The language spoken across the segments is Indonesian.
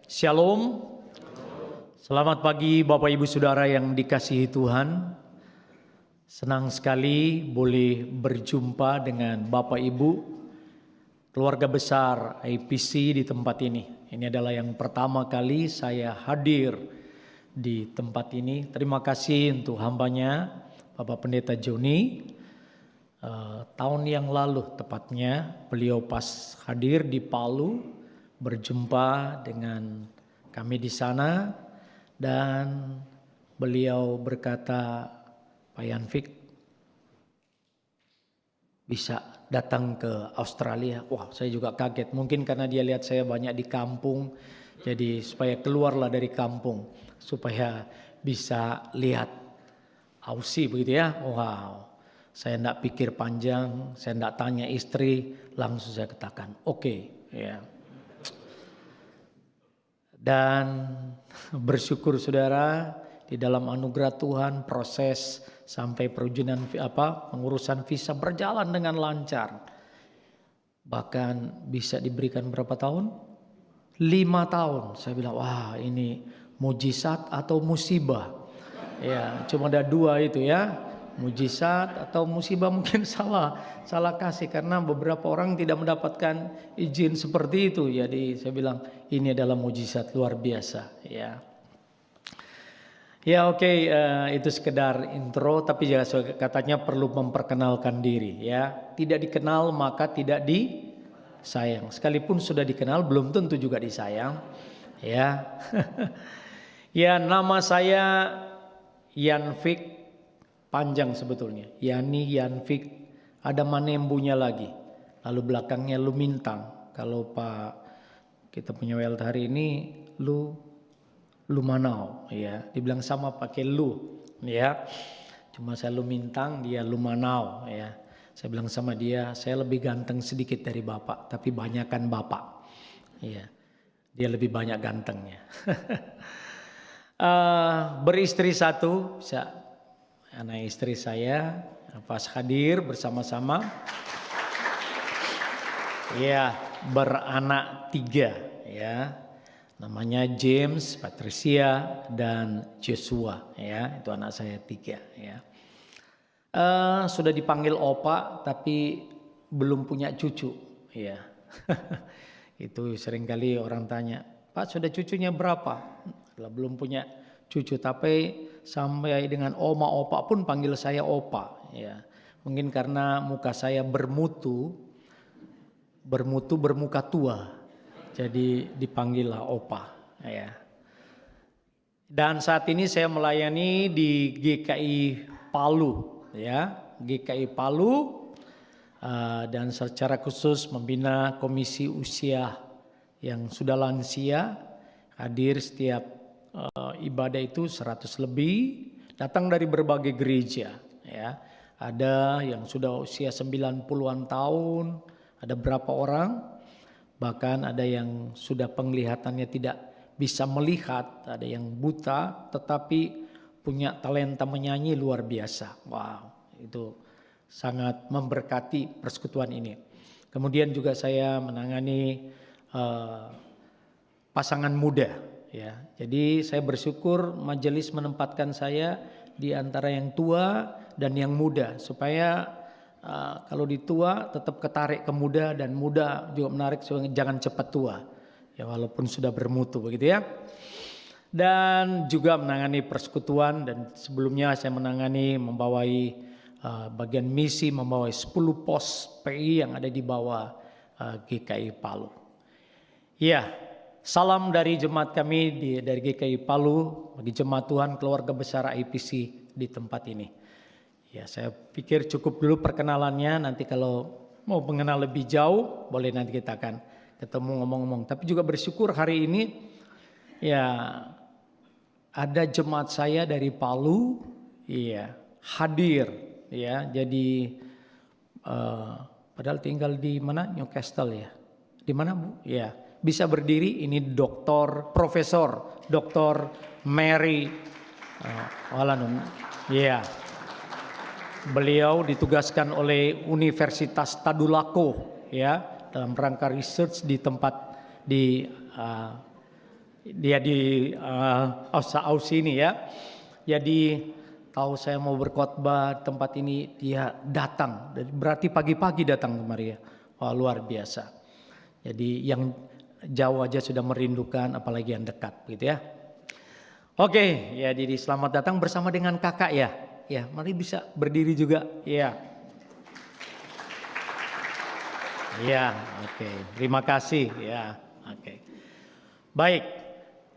Shalom, selamat pagi Bapak Ibu Saudara yang dikasihi Tuhan. Senang sekali boleh berjumpa dengan Bapak Ibu, keluarga besar IPC di tempat ini. Ini adalah yang pertama kali saya hadir di tempat ini. Terima kasih untuk hambanya Bapak Pendeta Joni. Tahun yang lalu tepatnya beliau pas hadir di Palu, berjumpa dengan kami di sana dan beliau berkata, Pak Yanfik bisa datang ke Australia. Wah, saya juga kaget. Mungkin karena dia lihat saya banyak di kampung, jadi supaya keluarlah dari kampung, supaya bisa lihat Aussie begitu ya. Wow, saya enggak pikir panjang, saya enggak tanya istri, langsung saya katakan oke, ya. Dan bersyukur saudara, di dalam anugerah Tuhan proses sampai perizinan pengurusan visa berjalan dengan lancar. Bahkan bisa diberikan berapa tahun? 5 tahun. Saya bilang, wah ini mujizat atau musibah. Ya, cuma ada 2 itu ya. Mujizat atau musibah, mungkin salah kasih karena beberapa orang tidak mendapatkan izin seperti itu. Jadi saya bilang ini adalah mujizat luar biasa ya. Ya oke, itu sekedar intro, tapi ya katanya perlu memperkenalkan diri ya. Tidak dikenal maka tidak disayang. Sekalipun sudah dikenal belum tentu juga disayang ya. Ya, nama saya Yanfik, panjang sebetulnya, Yani Yanfik, ada Manembunya lagi, lalu belakangnya Lumintang. Kalau Pak kita punya Welt hari ini Lumanau ya, dibilang sama pakai lu ya, cuma saya Lumintang, dia Lumanau ya. Saya bilang sama dia, saya lebih ganteng sedikit dari bapak, tapi banyakan bapak ya, dia lebih banyak gantengnya. Beristri 1, anak istri saya pas hadir bersama-sama. Ya, beranak 3 ya. Namanya James, Patricia dan Joshua ya. Itu anak saya 3 ya. Sudah dipanggil opa tapi belum punya cucu ya. Itu seringkali orang tanya, Pak sudah cucunya berapa? Kalau belum punya cucu, tapi sampai dengan oma opa pun panggil saya opa ya. Mungkin karena muka saya bermutu bermuka tua, jadi dipanggillah opa ya. Dan saat ini saya melayani di GKI Palu ya, GKI Palu, dan secara khusus membina komisi usia yang sudah lansia, hadir setiap ibadah itu 100 lebih, datang dari berbagai gereja ya. Ada yang sudah usia 90-an tahun, ada berapa orang, bahkan ada yang sudah penglihatannya tidak bisa melihat, ada yang buta tetapi punya talenta menyanyi luar biasa. Wow, itu sangat memberkati persekutuan ini. Kemudian juga saya menangani pasangan muda ya. Jadi saya bersyukur majelis menempatkan saya di antara yang tua dan yang muda, supaya kalau di tua tetap ketarik ke muda, dan muda juga menarik, jangan cepat tua ya, walaupun sudah bermutu begitu ya. Dan juga menangani persekutuan, dan sebelumnya saya membawai bagian misi, membawai 10 pos PI yang ada di bawah GKI Palu. Ya, salam dari jemaat kami dari GKI Palu bagi jemaat Tuhan keluarga besar IPC di tempat ini. Ya, saya pikir cukup dulu perkenalannya. Nanti kalau mau mengenal lebih jauh, boleh nanti kita akan ketemu ngomong-ngomong. Tapi juga bersyukur hari ini ya ada jemaat saya dari Palu, ya hadir ya. Jadi padahal tinggal di mana, Newcastle ya. Di mana Bu? Ya, bisa berdiri. Ini Profesor Dr. Mary Walanun. Ya. Beliau ditugaskan oleh Universitas Tadulako ya, dalam rangka research di tempat di Dia di Aussie ini ya. Jadi tahu saya mau berkhotbah tempat ini, dia datang. Berarti pagi-pagi datang kemari ya. Wah, luar biasa. Jadi yang jauh aja sudah merindukan, apalagi yang dekat gitu ya. Oke, ya jadi selamat datang bersama dengan kakak ya. Ya, mari bisa berdiri juga. Ya. Ya, oke. Terima kasih ya. Oke. Baik.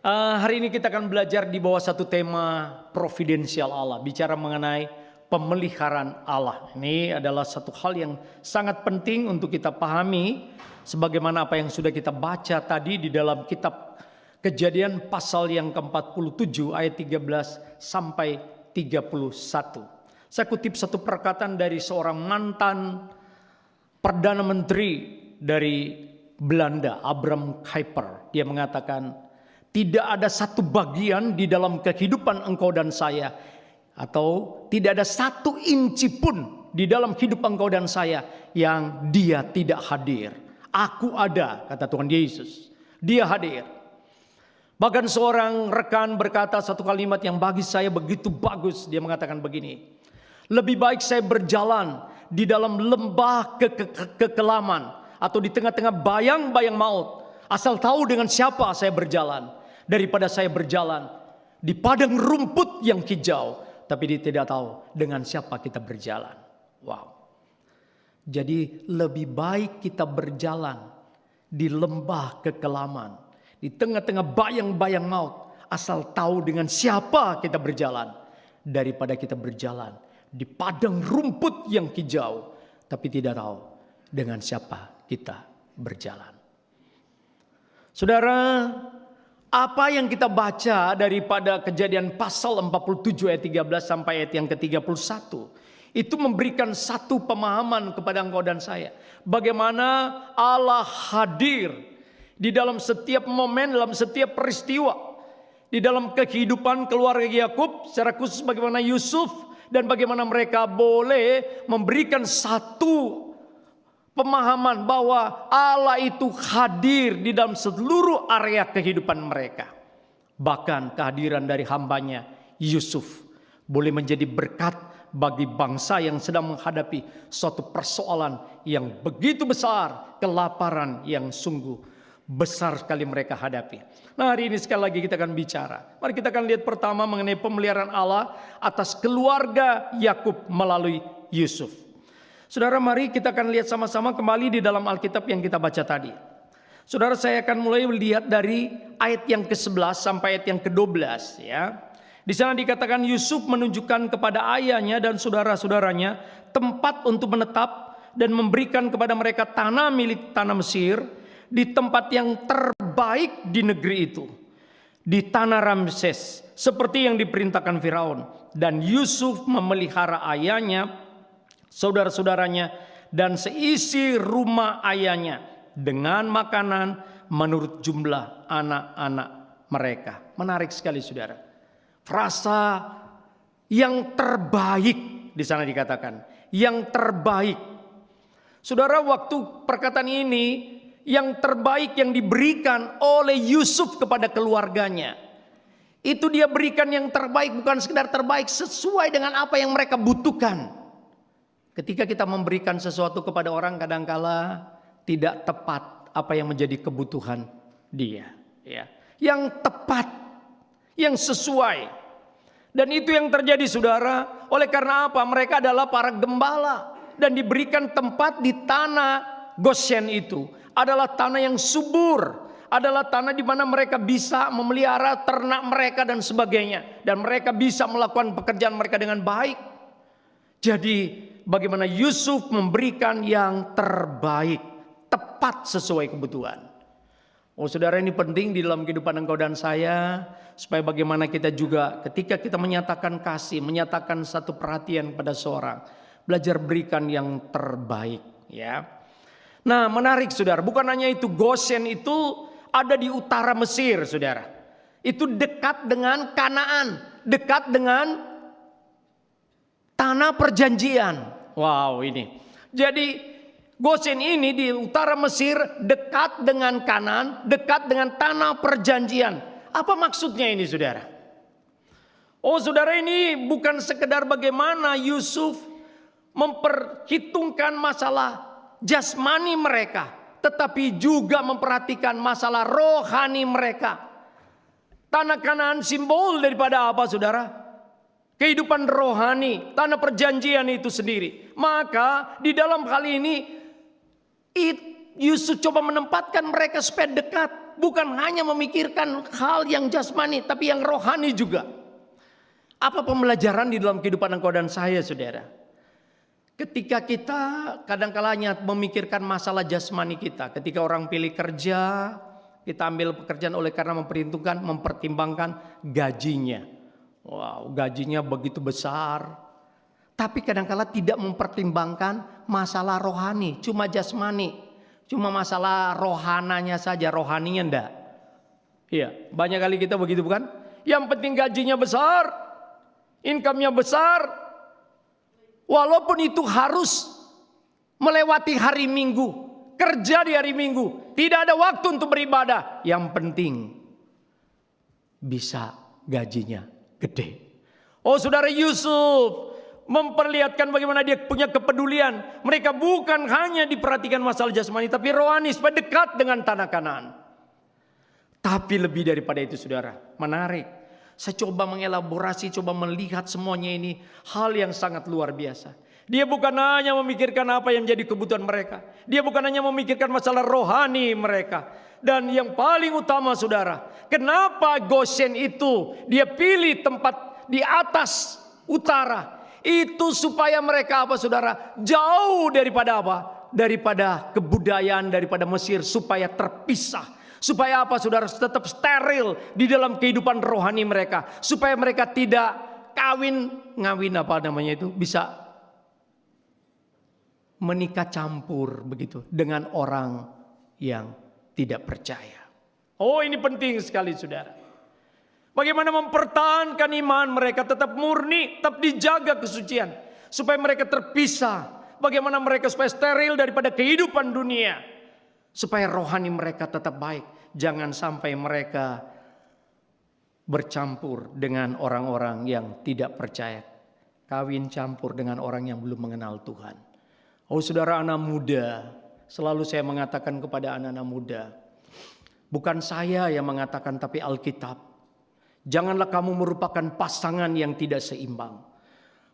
Hari ini kita akan belajar di bawah satu tema providensial Allah. Bicara mengenai pemeliharaan Allah. Ini adalah satu hal yang sangat penting untuk kita pahami. Sebagaimana apa yang sudah kita baca tadi di dalam kitab Kejadian pasal yang ke-47 ayat 13 sampai 31. Saya kutip satu perkataan dari seorang mantan Perdana Menteri dari Belanda, Abraham Kuyper. Dia mengatakan, tidak ada satu bagian di dalam kehidupan engkau dan saya, atau tidak ada satu inci pun di dalam hidup engkau dan saya yang dia tidak hadir. Aku ada, kata Tuhan Yesus. Dia hadir. Bahkan seorang rekan berkata satu kalimat yang bagi saya begitu bagus. Dia mengatakan begini, lebih baik saya berjalan di dalam lembah kekelaman atau di tengah-tengah bayang-bayang maut, asal tahu dengan siapa saya berjalan, daripada saya berjalan di padang rumput yang hijau tapi dia tidak tahu dengan siapa kita berjalan. Wow. Jadi lebih baik kita berjalan di lembah kekelaman, di tengah-tengah bayang-bayang maut, asal tahu dengan siapa kita berjalan, daripada kita berjalan di padang rumput yang hijau tapi tidak tahu dengan siapa kita berjalan. Saudara, apa yang kita baca daripada Kejadian pasal 47 ayat 13 sampai ayat yang ke-31 itu memberikan satu pemahaman kepada engkau dan saya, bagaimana Allah hadir di dalam setiap momen, dalam setiap peristiwa, di dalam kehidupan keluarga Yakub, secara khusus bagaimana Yusuf, dan bagaimana mereka boleh memberikan satu pemahaman bahwa Allah itu hadir di dalam seluruh area kehidupan mereka. Bahkan kehadiran dari hambanya Yusuf boleh menjadi berkat bagi bangsa yang sedang menghadapi suatu persoalan yang begitu besar, kelaparan yang sungguh besar sekali mereka hadapi. Nah, hari ini sekali lagi kita akan bicara. Mari kita akan lihat pertama mengenai pemeliharaan Allah atas keluarga Yakub melalui Yusuf. Saudara, mari kita akan lihat sama-sama kembali di dalam Alkitab yang kita baca tadi. Saudara, saya akan mulai melihat dari ayat yang ke-11 sampai ayat yang ke-12 ya. Di sana dikatakan Yusuf menunjukkan kepada ayahnya dan saudara-saudaranya tempat untuk menetap dan memberikan kepada mereka tanah milik tanah Mesir di tempat yang terbaik di negeri itu, di tanah Ramses, seperti yang diperintahkan Firaun. Dan Yusuf memelihara ayahnya, saudara-saudaranya, dan seisi rumah ayahnya dengan makanan menurut jumlah anak-anak mereka. Menarik sekali saudara. Frasa yang terbaik di sana dikatakan, yang terbaik. Saudara, waktu perkataan ini, yang terbaik yang diberikan oleh Yusuf kepada keluarganya, itu dia berikan yang terbaik, bukan sekedar terbaik, sesuai dengan apa yang mereka butuhkan. Ketika kita memberikan sesuatu kepada orang, kadangkala tidak tepat apa yang menjadi kebutuhan dia ya. Yang tepat, yang sesuai. Dan itu yang terjadi saudara. Oleh karena apa? Mereka adalah para gembala dan diberikan tempat di tanah Goshen itu adalah tanah yang subur, adalah tanah di mana mereka bisa memelihara ternak mereka dan sebagainya, dan mereka bisa melakukan pekerjaan mereka dengan baik. Jadi bagaimana Yusuf memberikan yang terbaik, tepat sesuai kebutuhan. Oh saudara, ini penting di dalam kehidupan engkau dan saya, supaya bagaimana kita juga ketika kita menyatakan kasih, menyatakan satu perhatian pada seorang, belajar berikan yang terbaik ya. Nah, menarik saudara, bukan hanya itu, Goshen itu ada di utara Mesir saudara. Itu dekat dengan Kanaan, dekat dengan tanah perjanjian. Wow, ini. Jadi Goshen ini di utara Mesir, dekat dengan Kanaan, dekat dengan tanah perjanjian. Apa maksudnya ini saudara? Oh saudara, ini bukan sekedar bagaimana Yusuf memperhitungkan masalah jasmani mereka, tetapi juga memperhatikan masalah rohani mereka. Tanah Kanaan simbol daripada apa saudara? Kehidupan rohani, tanah perjanjian itu sendiri. Maka di dalam hal ini Yusuf coba menempatkan mereka supaya dekat. Bukan hanya memikirkan hal yang jasmani, tapi yang rohani juga. Apa pembelajaran di dalam kehidupan engkau dan saya saudara? Ketika kita kadang-kalanya memikirkan masalah jasmani kita. Ketika orang pilih kerja, kita ambil pekerjaan oleh karena mempertimbangkan gajinya. Wow, gajinya begitu besar. Tapi kadang-kala tidak mempertimbangkan masalah rohani, cuma jasmani. Cuma masalah rohananya saja, rohaninya enggak. Iya, banyak kali kita begitu bukan? Yang penting gajinya besar, income-nya besar. Walaupun itu harus melewati hari Minggu, kerja di hari Minggu, tidak ada waktu untuk beribadah. Yang penting bisa gajinya gede. Oh saudara, Yusuf memperlihatkan bagaimana dia punya kepedulian. Mereka bukan hanya diperhatikan masalah jasmani, tapi rohani supaya dekat dengan tanah Kanaan. Tapi lebih daripada itu saudara, menarik. Saya coba mengelaborasi, coba melihat semuanya ini hal yang sangat luar biasa. Dia bukan hanya memikirkan apa yang menjadi kebutuhan mereka. Dia bukan hanya memikirkan masalah rohani mereka. Dan yang paling utama saudara, kenapa Goshen itu dia pilih tempat di atas utara. Itu supaya mereka apa saudara? Jauh daripada apa? Daripada kebudayaan daripada Mesir, supaya terpisah. Supaya apa saudara? Tetap steril di dalam kehidupan rohani mereka. Supaya mereka tidak ngawin apa namanya itu, bisa menikah campur begitu dengan orang yang tidak percaya. Oh ini penting sekali saudara. Bagaimana mempertahankan iman mereka tetap murni, tetap dijaga kesucian. Supaya mereka terpisah. Bagaimana mereka supaya steril daripada kehidupan dunia. Supaya rohani mereka tetap baik. Jangan sampai mereka bercampur dengan orang-orang yang tidak percaya. Kawin campur dengan orang yang belum mengenal Tuhan. Oh saudara anak muda, selalu saya mengatakan kepada anak-anak muda. Bukan saya yang mengatakan tapi Alkitab. Janganlah kamu merupakan pasangan yang tidak seimbang.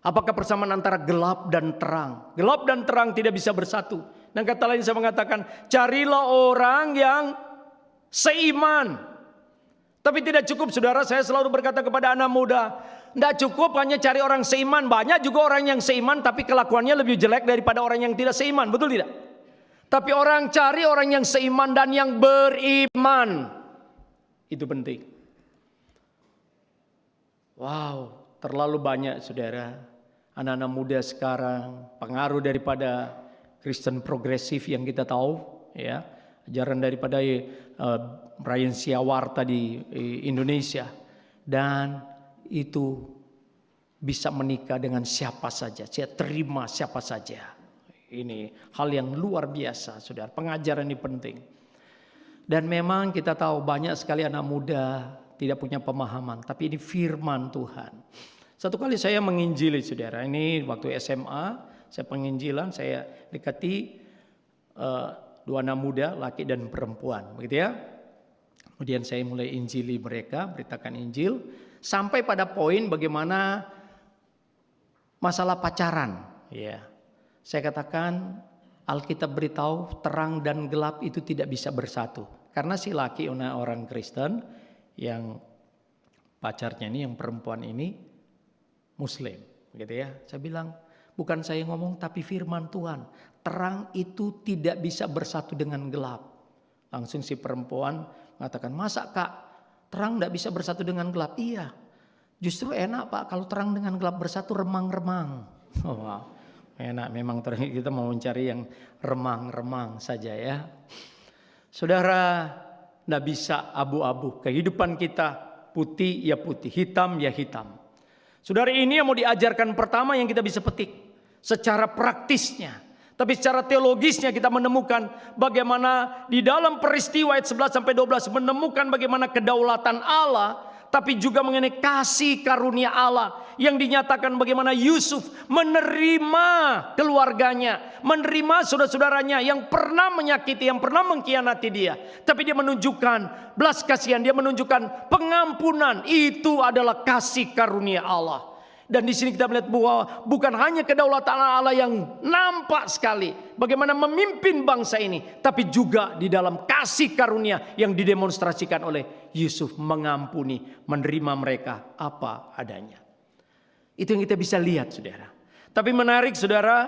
Apakah persamaan antara gelap dan terang? Gelap dan terang tidak bisa bersatu. Dan kata lain saya mengatakan, carilah orang yang seiman. Tapi tidak cukup saudara, saya selalu berkata kepada anak muda. Tidak cukup hanya cari orang seiman. Banyak juga orang yang seiman tapi kelakuannya lebih jelek daripada orang yang tidak seiman. Betul tidak? Tapi orang cari orang yang seiman dan yang beriman. Itu penting. Wow, terlalu banyak saudara, anak-anak muda sekarang pengaruh daripada Kristen progresif yang kita tahu, ya, ajaran daripada Brian Siawarta di Indonesia, dan itu bisa menikah dengan siapa saja, saya terima siapa saja. Ini hal yang luar biasa, saudara. Pengajaran ini penting, dan memang kita tahu banyak sekali anak muda tidak punya pemahaman, tapi ini firman Tuhan. Satu kali saya menginjili saudara, ini waktu SMA, saya penginjilan, saya dekati dua anak muda, laki dan perempuan, begitu ya. Kemudian saya mulai injili mereka, beritakan Injil, sampai pada poin bagaimana masalah pacaran. Ya, saya katakan Alkitab beritahu terang dan gelap itu tidak bisa bersatu, karena si laki orang Kristen, yang pacarnya ini, yang perempuan ini Muslim, gitu ya. Saya bilang, bukan saya ngomong tapi firman Tuhan. Terang itu tidak bisa bersatu dengan gelap. Langsung si perempuan mengatakan, masa kak terang tidak bisa bersatu dengan gelap? Iya, justru enak pak kalau terang dengan gelap bersatu, remang-remang. Oh, wow. Enak memang, kita mau mencari yang remang-remang saja ya. Saudara, tidak bisa abu-abu. Kehidupan kita putih ya putih, hitam ya hitam. Saudara, ini yang mau diajarkan pertama yang kita bisa petik secara praktisnya. Tapi secara teologisnya kita menemukan bagaimana di dalam peristiwa ayat 11 sampai 12 menemukan bagaimana kedaulatan Allah, tapi juga mengenai kasih karunia Allah yang dinyatakan bagaimana Yusuf menerima keluarganya, menerima saudara-saudaranya yang pernah menyakiti, yang pernah mengkhianati dia. Tapi dia menunjukkan belas kasihan, dia menunjukkan pengampunan. Itu adalah kasih karunia Allah. Dan di sini kita melihat bahwa bukan hanya kedaulatan Allah yang nampak sekali bagaimana memimpin bangsa ini, tapi juga di dalam kasih karunia yang didemonstrasikan oleh Yusuf, mengampuni, menerima mereka apa adanya. Itu yang kita bisa lihat, saudara. Tapi menarik, saudara,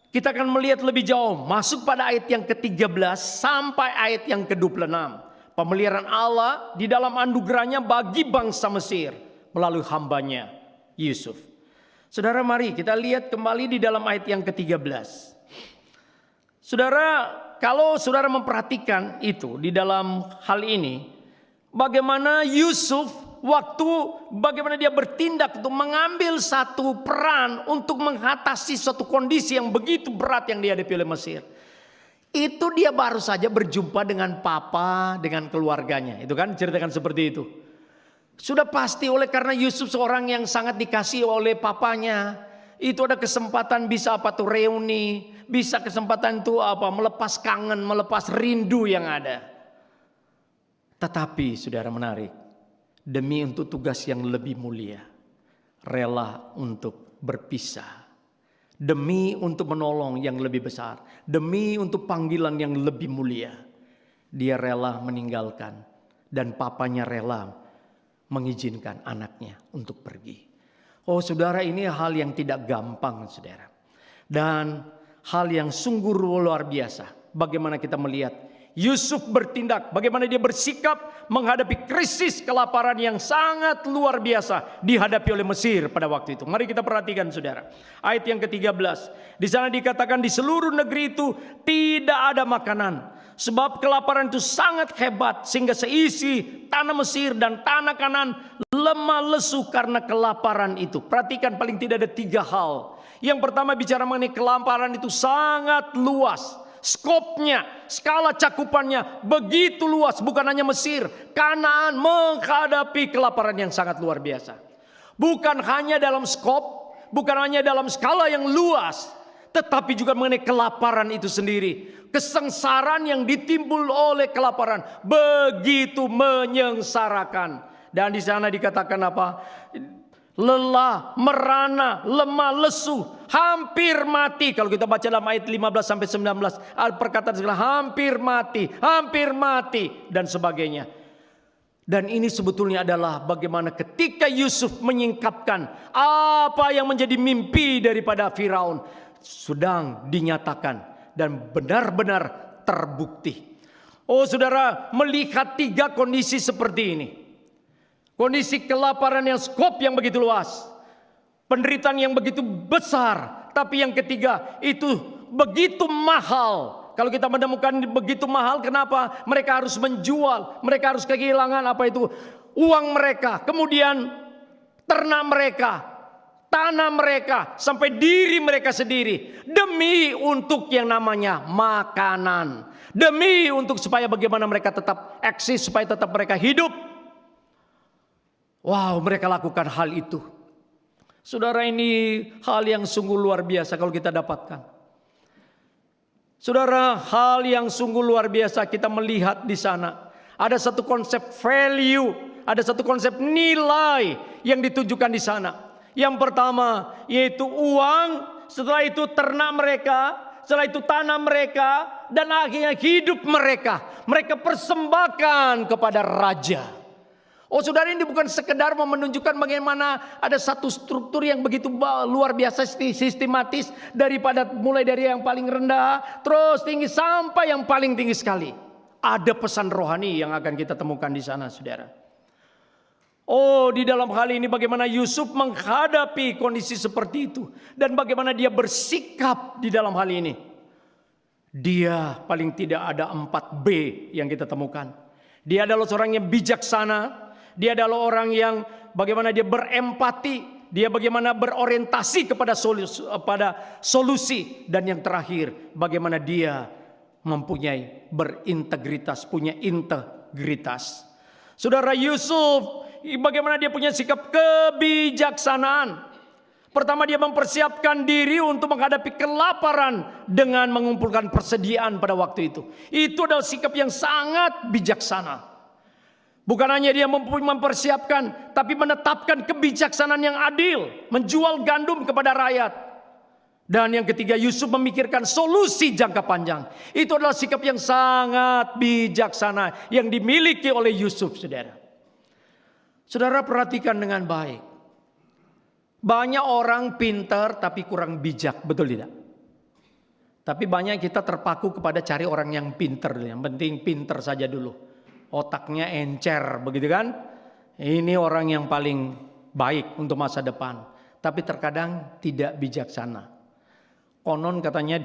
kita akan melihat lebih jauh, masuk pada ayat yang ke-13 sampai ayat yang ke-26. Pemeliharaan Allah di dalam anugerahnya bagi bangsa Mesir melalui hambanya Yusuf. Saudara, mari kita lihat kembali di dalam ayat yang ke-13. Saudara, kalau saudara memperhatikan itu di dalam hal ini, bagaimana Yusuf bagaimana dia bertindak untuk mengambil satu peran untuk mengatasi suatu kondisi yang begitu berat yang dihadapi oleh Mesir. Itu dia baru saja berjumpa dengan papa, dengan keluarganya. Itu kan ceritakan seperti itu. Sudah pasti oleh karena Yusuf seorang yang sangat dikasihi oleh papanya. Itu ada kesempatan bisa reuni. Bisa kesempatan itu melepas kangen, melepas rindu yang ada. Tetapi saudara, menarik. Demi untuk tugas yang lebih mulia. Rela untuk berpisah. Demi untuk menolong yang lebih besar. Demi untuk panggilan yang lebih mulia. Dia rela meninggalkan. Dan papanya rela mengizinkan anaknya untuk pergi. Oh saudara, ini hal yang tidak gampang, saudara. Dan hal yang sungguh luar biasa. Bagaimana kita melihat Yusuf bertindak, bagaimana dia bersikap menghadapi krisis kelaparan yang sangat luar biasa dihadapi oleh Mesir pada waktu itu. Mari kita perhatikan, saudara. Ayat yang ke-13. Di sana dikatakan di seluruh negeri itu tidak ada makanan. Sebab kelaparan itu sangat hebat sehingga seisi tanah Mesir dan tanah Kanan lemah lesu karena kelaparan itu. Perhatikan, paling tidak ada 3 hal. Yang pertama bicara mengenai kelaparan itu sangat luas. Skopnya, skala cakupannya begitu luas. Bukan hanya Mesir, Kanaan menghadapi kelaparan yang sangat luar biasa. Bukan hanya dalam skop, bukan hanya dalam skala yang luas, tetapi juga mengenai kelaparan itu sendiri. Kesengsaraan yang ditimbul oleh kelaparan begitu menyengsarakan. Dan di sana dikatakan apa? Lelah, merana, lemah, lesu, hampir mati. Kalau kita baca dalam ayat 15 sampai 19, perkataan segala hampir mati dan sebagainya. Dan ini sebetulnya adalah bagaimana ketika Yusuf menyingkapkan apa yang menjadi mimpi daripada Firaun sedang dinyatakan dan benar-benar terbukti. Oh saudara, melihat 3 kondisi seperti ini. Kondisi kelaparan yang skop yang begitu luas. Penderitaan yang begitu besar. Tapi yang ketiga itu begitu mahal. Kalau kita menemukan begitu mahal, kenapa? Mereka harus menjual. Mereka harus kehilangan uang mereka. Kemudian ternak mereka, tanah mereka, sampai diri mereka sendiri. Demi untuk yang namanya makanan. Demi untuk supaya bagaimana mereka tetap eksis, supaya tetap mereka hidup. Wow, mereka lakukan hal itu. Saudara, ini hal yang sungguh luar biasa kalau kita dapatkan. Saudara, hal yang sungguh luar biasa kita melihat di sana. Ada satu konsep value, ada satu konsep nilai yang ditunjukkan di sana. Yang pertama yaitu uang, setelah itu ternak mereka, setelah itu tanah mereka, dan akhirnya hidup mereka. Mereka persembahkan kepada raja. Oh saudara, ini bukan sekedar menunjukkan bagaimana ada satu struktur yang begitu luar biasa sistematis. Mulai dari yang paling rendah, terus tinggi sampai yang paling tinggi sekali. Ada pesan rohani yang akan kita temukan di sana, saudara. Oh, di dalam hal ini bagaimana Yusuf menghadapi kondisi seperti itu. Dan bagaimana dia bersikap di dalam hal ini. Dia paling tidak ada 4B yang kita temukan. Dia adalah seorang yang bijaksana. Dia adalah orang yang bagaimana dia berempati. dia bagaimana berorientasi kepada solusi. Dan yang terakhir, bagaimana dia mempunyai berintegritas, punya integritas. Saudara, Yusuf, bagaimana dia punya sikap kebijaksanaan. Pertama, dia mempersiapkan diri untuk menghadapi kelaparan dengan mengumpulkan persediaan pada waktu itu. Itu adalah sikap yang sangat bijaksana. Bukan hanya dia mempersiapkan, tapi menetapkan kebijaksanaan yang adil, menjual gandum kepada rakyat. Dan yang ketiga, Yusuf memikirkan solusi jangka panjang. Itu adalah sikap yang sangat bijaksana yang dimiliki oleh Yusuf, saudara. Saudara, perhatikan dengan baik. Banyak orang pintar tapi kurang bijak, betul tidak? Tapi banyak kita terpaku kepada cari orang yang pintar. Yang penting pintar saja dulu. Otaknya encer, begitu kan? Ini orang yang paling baik untuk masa depan. Tapi terkadang tidak bijaksana. Konon katanya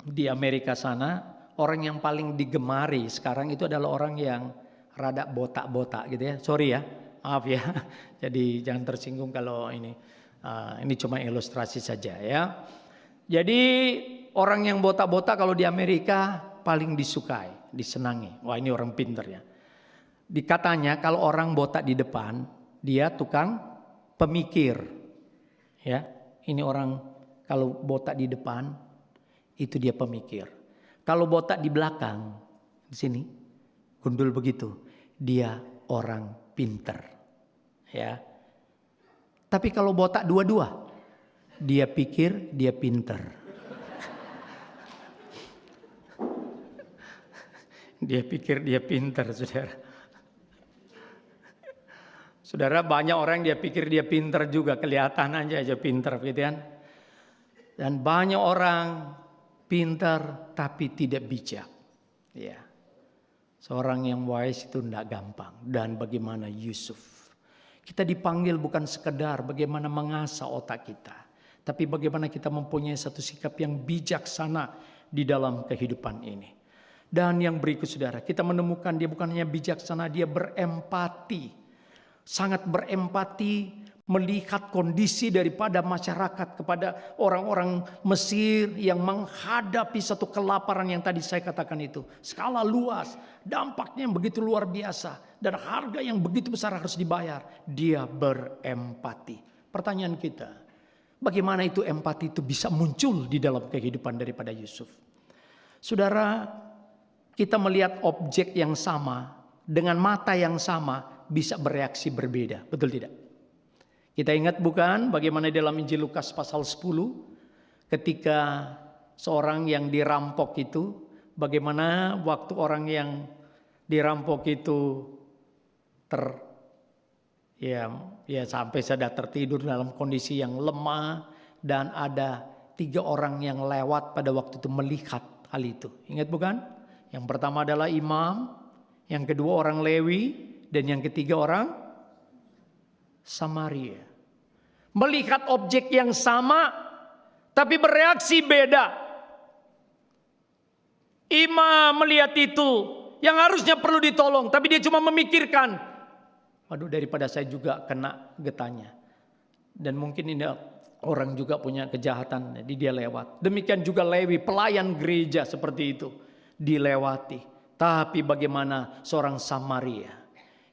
di Amerika sana, orang yang paling digemari sekarang itu adalah orang yang rada botak-botak gitu ya. Sorry ya, maaf ya. Jadi jangan tersinggung kalau ini. Ini cuma ilustrasi saja ya. Jadi orang yang botak-botak kalau di Amerika paling disukai, disenangi. Wah, ini orang pintar ya. Dikatanya kalau orang botak di depan, dia tukang pemikir. Ya, ini orang kalau botak di depan, itu dia pemikir. Kalau botak di belakang, di sini, gundul begitu, dia orang pintar. Ya. Tapi kalau botak dua-dua, dia pikir dia pinter. Dia pikir dia pinter, saudara. Saudara, banyak orang dia pikir dia pinter juga, kelihatan aja pinter, gitu kan. Dan banyak orang pintar tapi tidak bijak. Ya. Seorang yang wise itu tidak gampang. Dan bagaimana Yusuf? Kita dipanggil bukan sekedar bagaimana mengasah otak kita. Tapi bagaimana kita mempunyai satu sikap yang bijaksana di dalam kehidupan ini. Dan yang berikut, saudara, kita menemukan dia bukan hanya bijaksana, dia berempati. Sangat berempati melihat kondisi daripada masyarakat kepada orang-orang Mesir yang menghadapi satu kelaparan yang tadi saya katakan itu. Skala luas, dampaknya yang begitu luar biasa. Dan harga yang begitu besar harus dibayar. Dia berempati. Pertanyaan kita, bagaimana itu empati itu bisa muncul di dalam kehidupan daripada Yusuf? Saudara, kita melihat objek yang sama dengan mata yang sama bisa bereaksi berbeda. Betul tidak? Kita ingat bukan bagaimana dalam Injil Lukas pasal 10 ketika seorang yang dirampok itu, bagaimana waktu orang yang dirampok itu sampai sudah tertidur dalam kondisi yang lemah, dan ada 3 orang yang lewat pada waktu itu melihat hal itu. Ingat bukan? Yang pertama adalah imam, yang kedua orang Lewi, dan yang ketiga orang Samaria. Melihat objek yang sama tapi bereaksi beda. Imam melihat itu yang harusnya perlu ditolong, tapi dia cuma memikirkan, waduh, daripada saya juga kena getahnya. Dan mungkin ini orang juga punya kejahatan, jadi dia lewat. Demikian juga Lewi, pelayan gereja seperti itu, dilewati. Tapi bagaimana seorang Samaria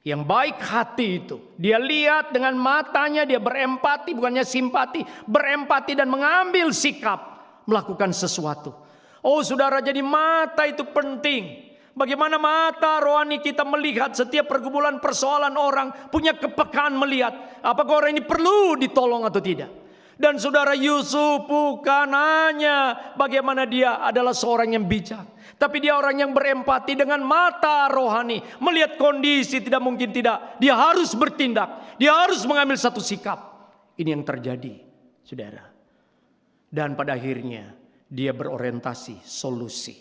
yang baik hati itu, dia lihat dengan matanya, dia berempati, bukannya simpati, berempati dan mengambil sikap melakukan sesuatu. Oh saudara, jadi mata itu penting. Bagaimana mata rohani kita melihat setiap pergumulan persoalan orang, punya kepekaan melihat apakah orang ini perlu ditolong atau tidak. Dan saudara, Yusuf bukan hanya bagaimana dia adalah seorang yang bijak, tapi dia orang yang berempati dengan mata rohani. Melihat kondisi tidak mungkin tidak, dia harus bertindak, dia harus mengambil satu sikap. Ini yang terjadi, saudara. Dan pada akhirnya dia berorientasi solusi.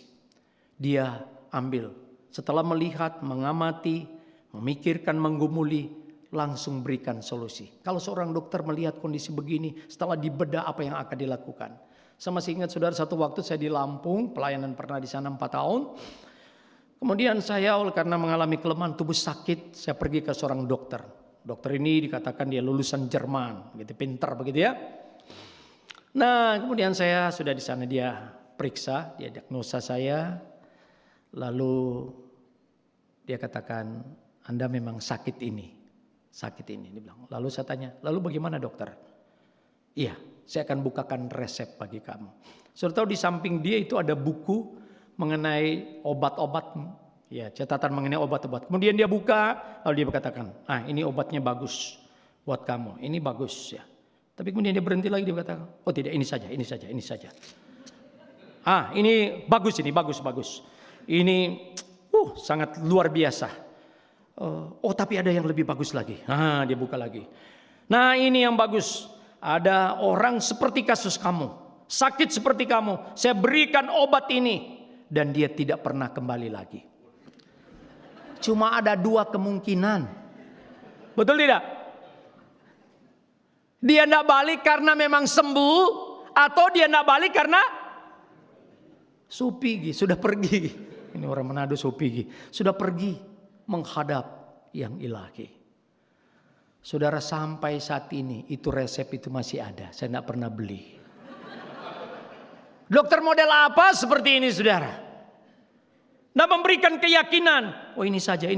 Dia ambil setelah melihat, mengamati, memikirkan, menggumuli, langsung berikan solusi. Kalau seorang dokter melihat kondisi begini, setelah dibedah apa yang akan dilakukan. Saya masih ingat saudara, satu waktu saya di Lampung, pelayanan pernah di sana 4 tahun. Kemudian saya karena mengalami kelemahan tubuh sakit, saya pergi ke seorang dokter. Dokter ini dikatakan dia lulusan Jerman, gitu, pintar begitu ya. Nah, kemudian saya sudah di sana, dia periksa, dia diagnosa saya. Lalu dia katakan, Anda memang sakit ini. Dia bilang. Lalu saya tanya, lalu bagaimana dokter? Iya, saya akan bukakan resep bagi kamu. Sudah tahu di samping dia itu ada buku mengenai obat-obat, ya, catatan mengenai obat-obat. Kemudian dia buka, lalu dia berkatakan, ini obatnya bagus buat kamu, ini bagus ya. Tapi kemudian dia berhenti lagi, dia berkata, oh tidak, ini saja. Ini bagus, ini sangat luar biasa. Tapi ada yang lebih bagus lagi. Dia buka lagi. Nah, ini yang bagus. Ada orang seperti kasus kamu, sakit seperti kamu. Saya berikan obat ini dan dia tidak pernah kembali lagi. Cuma ada 2 kemungkinan. Betul tidak? Dia tidak balik karena memang sembuh, atau dia tidak balik karena Supigi sudah pergi. Ini orang Manado, Supigi sudah pergi menghadap yang ilahi. Saudara, sampai saat ini itu resep itu masih ada. Saya tidak pernah beli. Dokter model apa seperti ini, saudara? Tidak memberikan keyakinan. Oh, ini saja.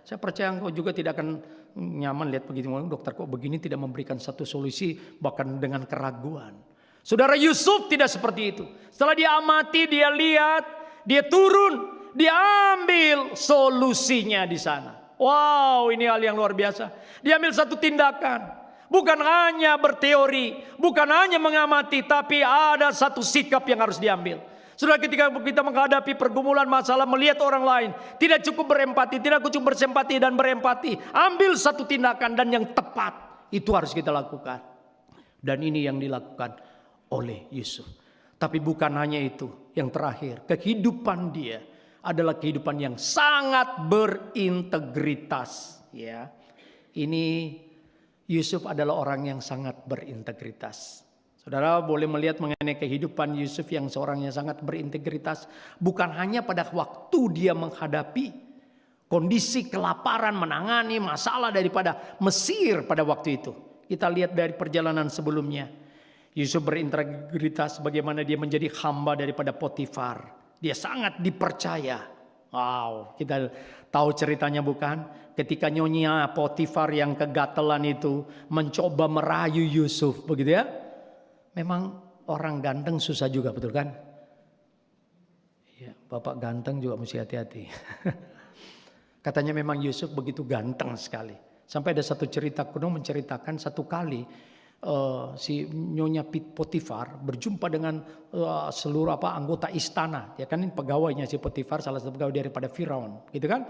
Saya percaya engkau juga tidak akan nyaman lihat begitu. Dokter kok begini, tidak memberikan satu solusi, bahkan dengan keraguan. Saudara, Yusuf tidak seperti itu. Setelah dia amati, dia lihat, dia turun, dia ambil solusinya di sana. Wow, ini hal yang luar biasa. Dia ambil satu tindakan. Bukan hanya berteori, bukan hanya mengamati, tapi ada satu sikap yang harus diambil. Saudara, ketika kita menghadapi pergumulan masalah, melihat orang lain, tidak cukup berempati, tidak cukup bersempati dan berempati. Ambil satu tindakan dan yang tepat, itu harus kita lakukan. Dan ini yang dilakukan oleh Yusuf. Tapi bukan hanya itu, yang terakhir, kehidupan dia adalah kehidupan yang sangat berintegritas. Ya, ini Yusuf adalah orang yang sangat berintegritas. Saudara boleh melihat mengenai kehidupan Yusuf yang seorang yang sangat berintegritas. Bukan hanya pada waktu dia menghadapi kondisi kelaparan, menangani masalah daripada Mesir pada waktu itu. Kita lihat dari perjalanan sebelumnya. Yusuf berintegritas bagaimana dia menjadi hamba daripada Potifar. Dia sangat dipercaya. Wow, kita tahu ceritanya bukan? Ketika nyonya Potifar yang kegatelan itu mencoba merayu Yusuf, begitu ya? Memang orang ganteng susah juga, betul kan? Ya, bapak ganteng juga mesti hati-hati. Katanya memang Yusuf begitu ganteng sekali. Sampai ada satu cerita kuno menceritakan satu kali si nyonya Potifar berjumpa dengan seluruh anggota istana. Ya kan, pegawainya si Potifar, salah satu pegawai daripada Firaun, gitu kan?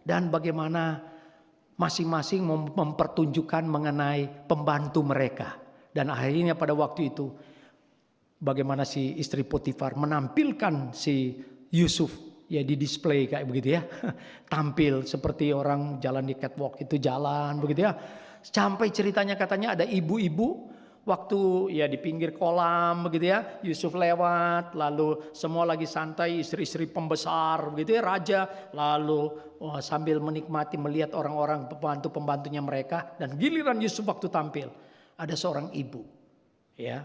Dan bagaimana masing-masing mempertunjukkan mengenai pembantu mereka. Dan akhirnya pada waktu itu bagaimana si istri Potifar menampilkan si Yusuf ya di display kayak begitu ya. Tampil seperti orang jalan di catwalk itu jalan begitu ya. Sampai ceritanya katanya ada ibu-ibu waktu ya di pinggir kolam begitu ya. Yusuf lewat lalu semua lagi santai, istri-istri pembesar begitu ya, raja. Lalu sambil menikmati melihat orang-orang pembantu-pembantunya mereka. Dan giliran Yusuf waktu tampil. Ada seorang ibu ya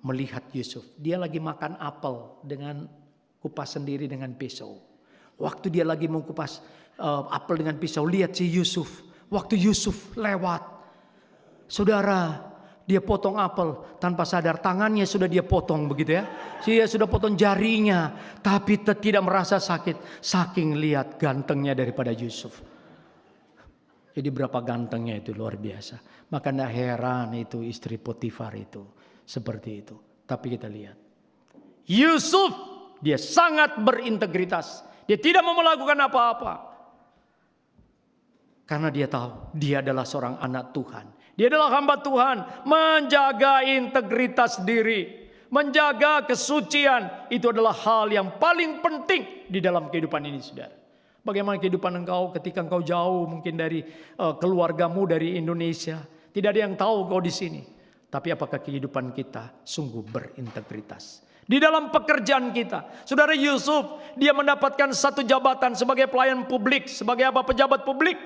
melihat Yusuf. Dia lagi makan apel dengan kupas sendiri dengan pisau. Waktu dia lagi mau kupas apel dengan pisau, lihat si Yusuf. Waktu Yusuf lewat, saudara, dia potong apel tanpa sadar, tangannya sudah dia potong begitu ya. Dia sudah potong jarinya, tapi tidak merasa sakit. Saking lihat gantengnya daripada Yusuf. Jadi berapa gantengnya itu, luar biasa. Maka tidak heran itu istri Potifar itu seperti itu. Tapi kita lihat Yusuf, dia sangat berintegritas. Dia tidak mau melakukan apa-apa. Karena dia tahu dia adalah seorang anak Tuhan. Dia adalah hamba Tuhan. Menjaga integritas diri, menjaga kesucian, itu adalah hal yang paling penting di dalam kehidupan ini, saudara. Bagaimana kehidupan engkau ketika engkau jauh mungkin dari keluargamu dari Indonesia. Tidak ada yang tahu kau di sini. Tapi apakah kehidupan kita sungguh berintegritas. Di dalam pekerjaan kita. Saudara, Yusuf, dia mendapatkan satu jabatan sebagai pelayan publik. Sebagai pejabat publik.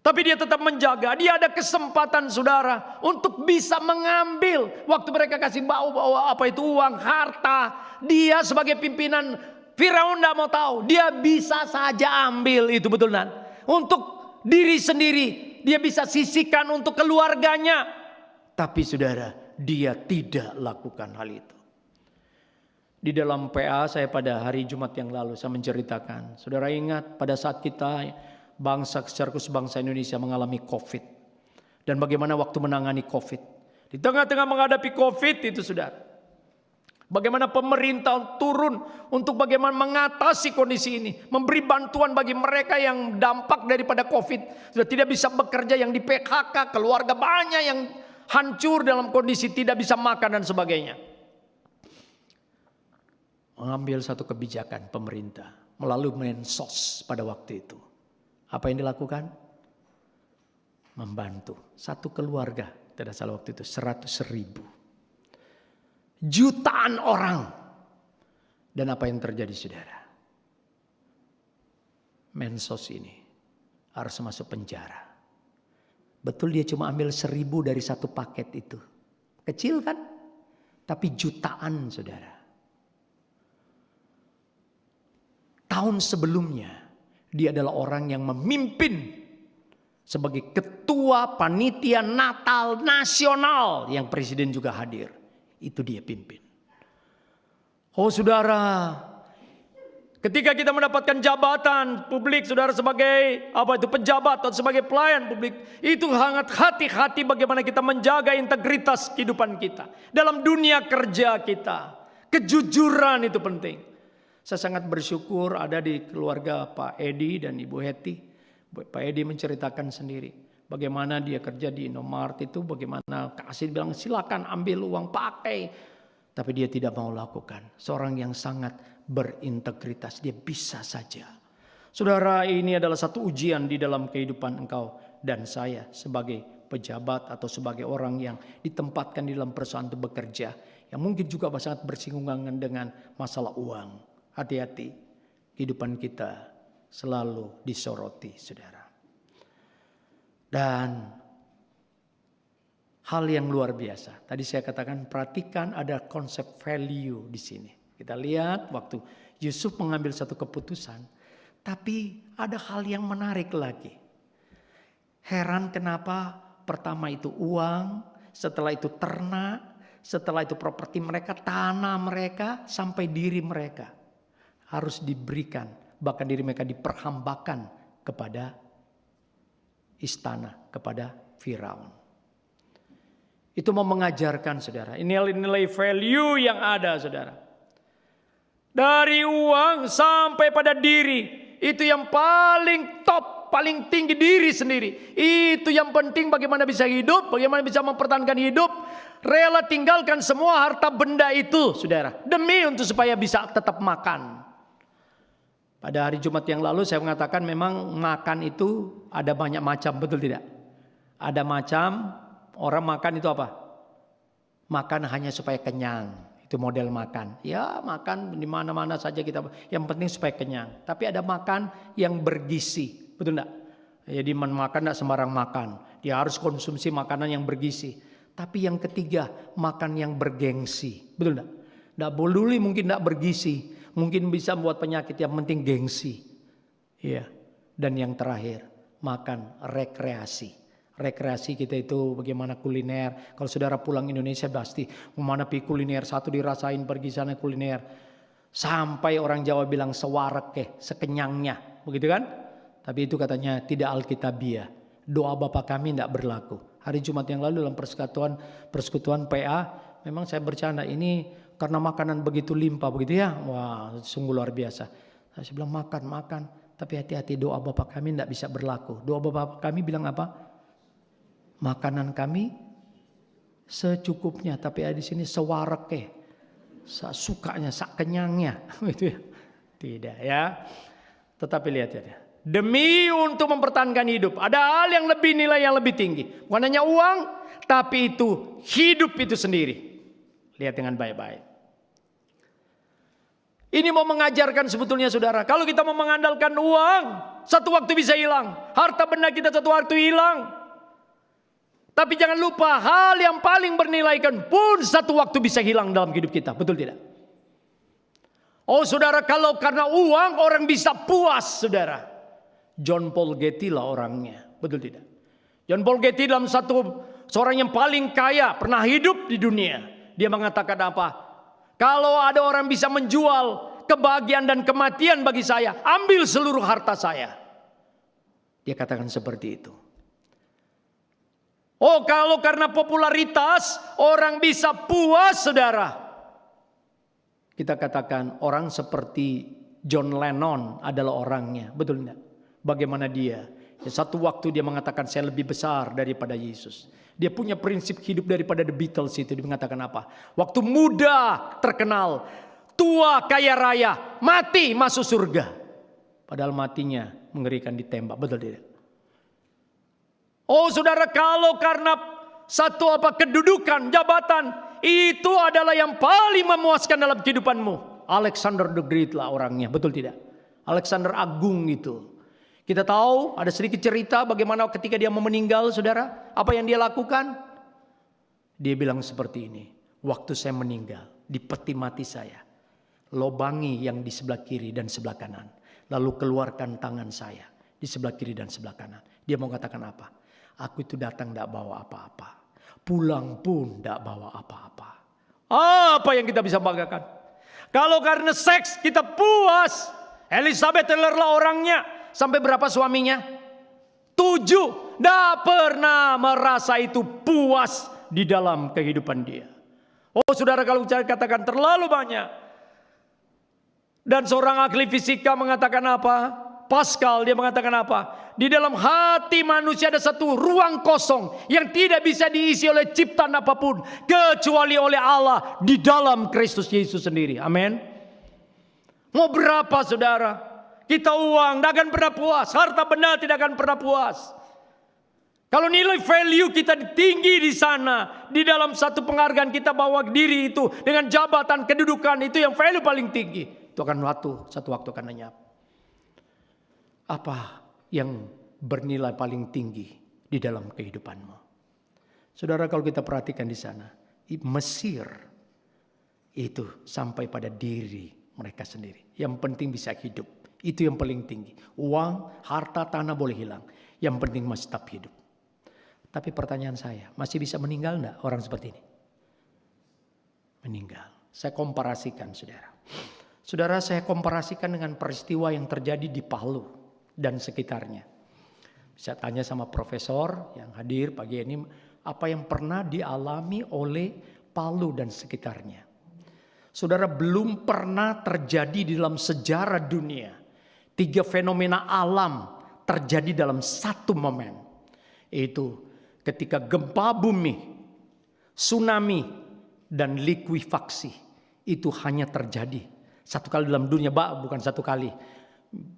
Tapi dia tetap menjaga. Dia ada kesempatan saudara untuk bisa mengambil. Waktu mereka kasih bawa apa itu uang, harta. Dia sebagai pimpinan Firaun tidak mau tahu. Dia bisa saja ambil itu, betul kan? Untuk diri sendiri. Dia bisa sisihkan untuk keluarganya. Tapi saudara, dia tidak lakukan hal itu. Di dalam PA saya pada hari Jumat yang lalu saya menceritakan. Saudara ingat pada saat kita bangsa secara khusus bangsa Indonesia mengalami COVID. Dan bagaimana waktu menangani COVID. Di tengah-tengah menghadapi COVID itu saudara. Bagaimana pemerintah turun untuk bagaimana mengatasi kondisi ini. Memberi bantuan bagi mereka yang dampak daripada COVID. Sudah tidak bisa bekerja, yang di PHK, keluarga banyak yang hancur dalam kondisi tidak bisa makan dan sebagainya. Mengambil satu kebijakan pemerintah melalui Mensos pada waktu itu. Apa yang dilakukan? Membantu satu keluarga, tidak salah waktu itu 100.000. Jutaan orang. Dan apa yang terjadi saudara? Mensos ini harus masuk penjara. Betul dia cuma ambil 1.000 dari satu paket itu. Kecil kan? Tapi jutaan saudara. Tahun sebelumnya dia adalah orang yang memimpin sebagai ketua panitia Natal nasional yang presiden juga hadir. Itu dia pimpin. Oh saudara, ketika kita mendapatkan jabatan publik saudara sebagai pejabat atau sebagai pelayan publik, itu sangat hati-hati bagaimana kita menjaga integritas kehidupan kita. Dalam dunia kerja kita, kejujuran itu penting. Saya sangat bersyukur ada di keluarga Pak Edi dan Ibu Heti. Pak Edi menceritakan sendiri bagaimana dia kerja di Indomaret itu, bagaimana kasir bilang silakan ambil uang pakai. Tapi dia tidak mau lakukan. Seorang yang sangat berintegritas, dia bisa saja. Saudara, ini adalah satu ujian di dalam kehidupan engkau dan saya sebagai pejabat atau sebagai orang yang ditempatkan di dalam perusahaan untuk bekerja. Yang mungkin juga sangat bersinggungan dengan masalah uang. Hati-hati, kehidupan kita selalu disoroti, saudara. Dan hal yang luar biasa. Tadi saya katakan perhatikan ada konsep value di sini. Kita lihat waktu Yusuf mengambil satu keputusan. Tapi ada hal yang menarik lagi. Heran kenapa pertama itu uang, setelah itu ternak, setelah itu properti mereka, tanah mereka, sampai diri mereka. Harus diberikan, bahkan diri mereka diperhambakan kepada istana, kepada Firaun. Itu mau mengajarkan saudara, ini nilai value yang ada saudara. Dari uang sampai pada diri, itu yang paling top, paling tinggi diri sendiri. Itu yang penting bagaimana bisa hidup, bagaimana bisa mempertahankan hidup. Rela tinggalkan semua harta benda itu saudara, demi untuk supaya bisa tetap makan. Pada hari Jumat yang lalu saya mengatakan memang makan itu ada banyak macam, betul tidak? Ada macam orang makan itu apa? Makan hanya supaya kenyang, itu model makan. Ya makan di mana-mana saja kita, yang penting supaya kenyang. Tapi ada makan yang bergizi, betul tidak? Jadi makan tidak sembarang makan, dia harus konsumsi makanan yang bergizi. Tapi yang ketiga makan yang bergengsi, betul tidak? Tidak boleh mungkin tidak bergizi. Mungkin bisa membuat penyakit, yang penting gengsi. Ya. Dan yang terakhir, makan rekreasi. Rekreasi kita itu bagaimana kuliner. Kalau saudara pulang Indonesia pasti mana pi kuliner, satu dirasain pergi sana kuliner. Sampai orang Jawa bilang sewarek sekenyangnya. Begitu kan? Tapi itu katanya tidak alkitabiah. Doa Bapa kami tidak berlaku. Hari Jumat yang lalu dalam persekutuan PA, memang saya bercanda ini karena makanan begitu limpah begitu ya. Wah sungguh luar biasa. Saya bilang makan. Tapi hati-hati, doa Bapa kami tidak bisa berlaku. Doa Bapa kami bilang apa? Makanan kami secukupnya. Tapi di sini sewarek sukanya, kenyangnya. Gitu ya. Tidak ya. Tetapi lihat ya. Demi untuk mempertahankan hidup. Ada hal yang lebih nilai yang lebih tinggi. Bukan hanya uang. Tapi itu hidup itu sendiri. Lihat dengan baik-baik. Ini mau mengajarkan sebetulnya saudara. Kalau kita mau mengandalkan uang, satu waktu bisa hilang. Harta benda kita satu waktu hilang. Tapi jangan lupa, hal yang paling bernilai kan pun satu waktu bisa hilang dalam hidup kita. Betul tidak? Oh saudara, kalau karena uang orang bisa puas, saudara. John Paul Getty lah orangnya. Betul tidak? John Paul Getty dalam seorang yang paling kaya pernah hidup di dunia. Dia mengatakan apa? Kalau ada orang bisa menjual kebahagiaan dan kematian bagi saya, ambil seluruh harta saya. Dia katakan seperti itu. Oh, kalau karena popularitas orang bisa puas, saudara. Kita katakan orang seperti John Lennon adalah orangnya. Betul tidak? Bagaimana dia? Ya, satu waktu dia mengatakan saya lebih besar daripada Yesus. Dia punya prinsip hidup daripada The Beatles itu. Dia mengatakan apa? Waktu muda terkenal, tua kaya raya, mati masuk surga. Padahal matinya mengerikan ditembak. Betul tidak? Oh saudara, kalau karena satu kedudukan, jabatan, itu adalah yang paling memuaskan dalam kehidupanmu. Alexander the Great lah orangnya, betul tidak? Alexander Agung itu. Kita tahu ada sedikit cerita bagaimana ketika dia mau meninggal, saudara. Apa yang dia lakukan? Dia bilang seperti ini. Waktu saya meninggal, di peti mati saya, lobangi yang di sebelah kiri dan sebelah kanan. Lalu keluarkan tangan saya di sebelah kiri dan sebelah kanan. Dia mau katakan apa? Aku itu datang tidak bawa apa-apa. Pulang pun tidak bawa apa-apa. Apa yang kita bisa banggakan? Kalau karena seks kita puas. Elizabeth Taylor lah orangnya. Sampai berapa suaminya? 7. Tidak pernah merasa itu puas di dalam kehidupan dia. Oh saudara, kalau saya katakan terlalu banyak. Dan seorang ahli fisika mengatakan apa? Pascal, dia mengatakan apa? Di dalam hati manusia ada satu ruang kosong yang tidak bisa diisi oleh ciptaan apapun kecuali oleh Allah di dalam Kristus Yesus sendiri. Amin. Mau berapa saudara? Kita uang tidak akan pernah puas, harta benda tidak akan pernah puas. Kalau nilai value kita tinggi di sana, di dalam satu penghargaan kita bawa diri itu dengan jabatan kedudukan itu yang value paling tinggi, itu akan satu waktu akan lenyap. Apa yang bernilai paling tinggi di dalam kehidupanmu? Saudara, kalau kita perhatikan di sana, Mesir itu sampai pada diri mereka sendiri. Yang penting bisa hidup. Itu yang paling tinggi. Uang, harta, tanah boleh hilang. Yang penting masih tetap hidup. Tapi pertanyaan saya, masih bisa meninggal enggak orang seperti ini? Meninggal. Saya komparasikan, saudara. Saudara, saya komparasikan dengan peristiwa yang terjadi di Palu dan sekitarnya. Bisa tanya sama profesor yang hadir pagi ini, apa yang pernah dialami oleh Palu dan sekitarnya. Saudara, belum pernah terjadi di dalam sejarah dunia 3 fenomena alam terjadi dalam satu momen. Yaitu ketika gempa bumi, tsunami, dan likuifaksi. Itu hanya terjadi satu kali dalam dunia, bukan satu kali.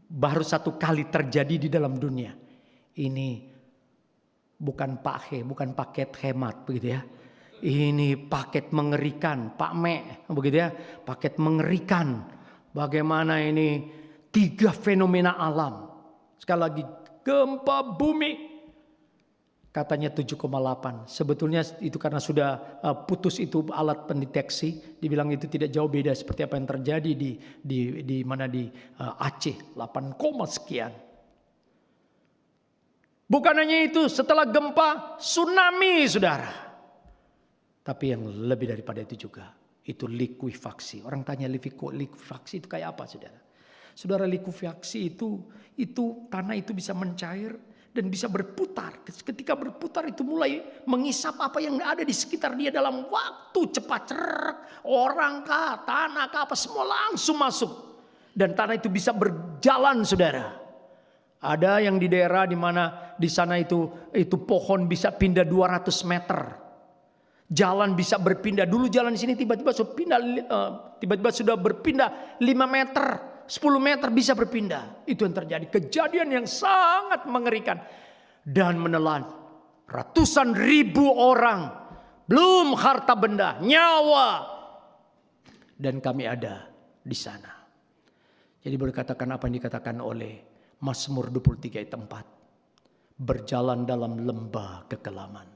Baru satu kali terjadi di dalam dunia. Ini bukan bukan paket hemat begitu ya. Ini paket mengerikan, Pak Me, begitu ya. Paket mengerikan. Bagaimana ini 3 fenomena alam. Sekali lagi, gempa bumi. Katanya 7,8. Sebetulnya itu karena sudah putus itu alat pendeteksi. Dibilang itu tidak jauh beda seperti apa yang terjadi di Aceh. 8, sekian. Bukan hanya itu, setelah gempa tsunami, saudara. Tapi yang lebih daripada itu juga, itu likuifaksi. Orang tanya likuifaksi itu kayak apa, saudara? Saudara, likuifaksi itu tanah itu bisa mencair dan bisa berputar. Ketika berputar itu mulai mengisap apa yang ada di sekitar dia dalam waktu cepat. Orang kah, tanah kah, apa semua langsung masuk. Dan tanah itu bisa berjalan, saudara. Ada yang di daerah di mana di sana itu pohon bisa pindah 200 meter. Jalan bisa berpindah. Dulu jalan di sini tiba-tiba sudah berpindah 5 meter. 10 meter bisa berpindah. Itu yang terjadi. Kejadian yang sangat mengerikan. Dan menelan ratusan ribu orang. Belum harta benda, nyawa. Dan kami ada di sana. Jadi boleh katakan apa yang dikatakan oleh Mazmur 23 ayat 4. Berjalan dalam lembah kekelaman.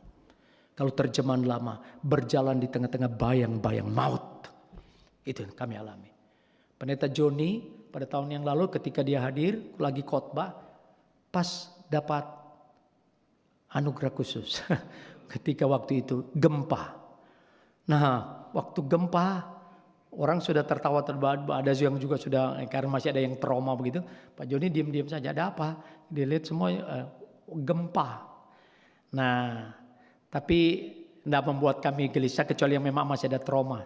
Kalau terjemahan lama, berjalan di tengah-tengah bayang-bayang maut. Itu yang kami alami. Pendeta Joni pada tahun yang lalu ketika dia hadir lagi khotbah, pas dapat anugerah khusus. Ketika waktu itu gempa. Nah, waktu gempa orang sudah tertawa-tertawa, ada yang juga sudah, karena masih ada yang trauma begitu. Pak Joni diam-diam saja, ada apa? Dilihat semua gempa. Nah, tapi tidak membuat kami gelisah kecuali yang memang masih ada trauma.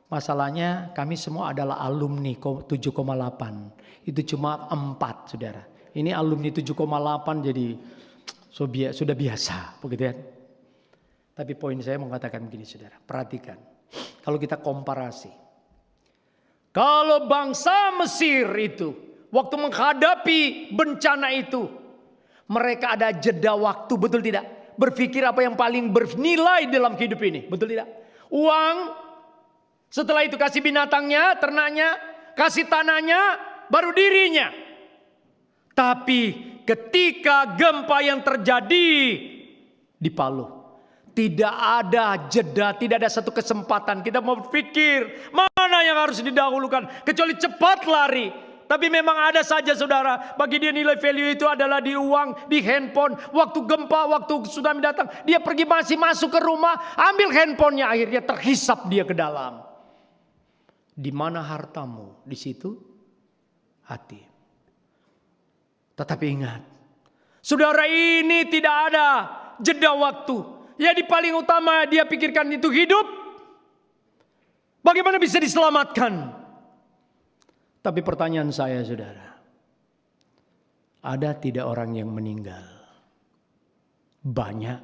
Masalahnya kami semua adalah alumni 7,8. Itu cuma 4 saudara. Ini alumni 7,8 jadi sudah biasa begitu ya. Tapi poin saya mengatakan begini saudara. Perhatikan. Kalau kita komparasi. Kalau bangsa Mesir itu waktu menghadapi bencana itu, mereka ada jeda waktu, betul tidak? Berpikir apa yang paling bernilai dalam hidup ini, betul tidak? Uang, setelah itu kasih binatangnya, ternaknya, kasih tanahnya, baru dirinya. Tapi ketika gempa yang terjadi di Palu, tidak ada jeda, tidak ada satu kesempatan kita mau berpikir mana yang harus didahulukan, kecuali cepat lari. Tapi memang ada saja saudara, bagi dia nilai value itu adalah di uang, di handphone. Waktu gempa, waktu tsunami datang, dia pergi masih masuk ke rumah, ambil handphonenya, akhirnya terhisap dia ke dalam. Di mana hartamu, di situ hati. Tetapi ingat, saudara, ini tidak ada jeda waktu. Jadi paling utama dia pikirkan itu hidup. Bagaimana bisa diselamatkan? Tapi pertanyaan saya saudara, ada tidak orang yang meninggal? Banyak.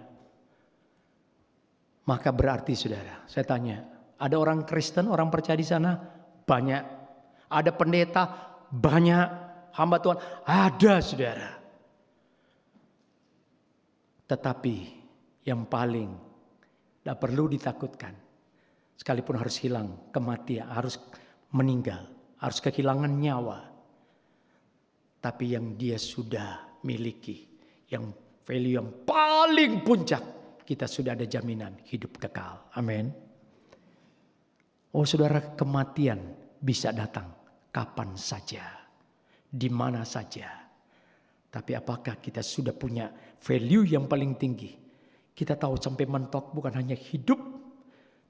Maka berarti saudara, saya tanya, ada orang Kristen, orang percaya di sana? Banyak. Ada pendeta? Banyak. Hamba Tuhan? Ada saudara. Tetapi yang paling tidak perlu ditakutkan, sekalipun harus hilang kematian, harus meninggal, harus kehilangan nyawa. Tapi yang dia sudah miliki, yang value yang paling puncak, kita sudah ada jaminan hidup kekal. Amin. Oh saudara, kematian bisa datang kapan saja, di mana saja. Tapi apakah kita sudah punya value yang paling tinggi? Kita tahu sampai mentok bukan hanya hidup,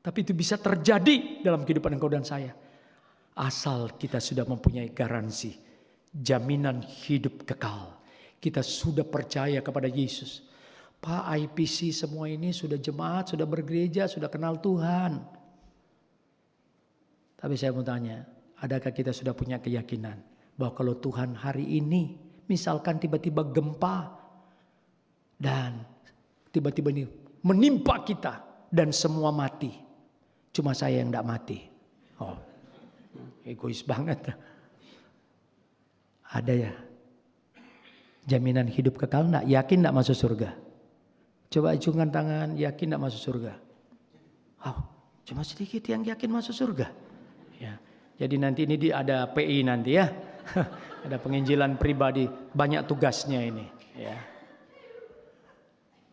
tapi itu bisa terjadi dalam kehidupan engkau dan saya. Asal kita sudah mempunyai garansi, jaminan hidup kekal. Kita sudah percaya kepada Yesus. Pak, IPC semua ini sudah jemaat, sudah bergereja, sudah kenal Tuhan. Tapi saya mau tanya, adakah kita sudah punya keyakinan bahwa kalau Tuhan hari ini, misalkan tiba-tiba gempa dan tiba-tiba ini menimpa kita dan semua mati, cuma saya yang tidak mati. Oh, egois banget. Ada ya jaminan hidup kekal enggak? Yakin enggak masuk surga? Coba acungkan tangan, yakin enggak masuk surga? Oh, cuma sedikit yang yakin masuk surga. Ya. Jadi nanti ini ada PI nanti ya. Ada penginjilan pribadi, banyak tugasnya ini, ya.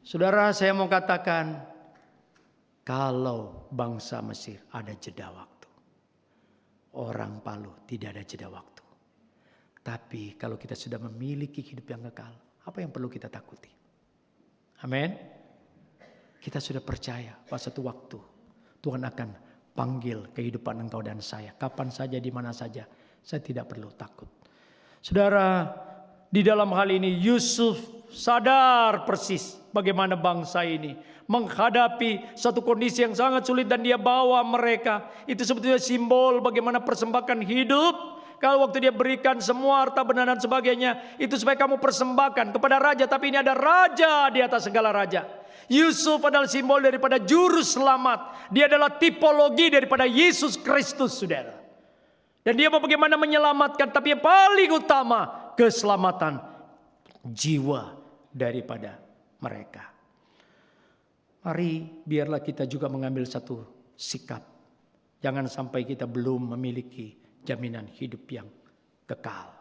Saudara, saya mau katakan, kalau bangsa Mesir ada jeda waktu, orang Palu tidak ada jeda waktu. Tapi kalau kita sudah memiliki hidup yang kekal, apa yang perlu kita takuti? Amin. Kita sudah percaya bahwa satu waktu Tuhan akan panggil kehidupan engkau dan saya. Kapan saja, di mana saja. Saya tidak perlu takut. Saudara, di dalam hal ini Yusuf sadar persis bagaimana bangsa ini menghadapi satu kondisi yang sangat sulit dan dia bawa mereka. Itu sebetulnya simbol bagaimana persembahkan hidup. Kalau waktu dia berikan semua harta benda dan sebagainya, itu supaya kamu persembahkan kepada raja. Tapi ini ada raja di atas segala raja. Yusuf adalah simbol daripada juru selamat. Dia adalah tipologi daripada Yesus Kristus, saudara. Dan dia mau bagaimana menyelamatkan, tapi yang paling utama keselamatan jiwa daripada mereka. Mari biarlah kita juga mengambil satu sikap. Jangan sampai kita belum memiliki jaminan hidup yang kekal.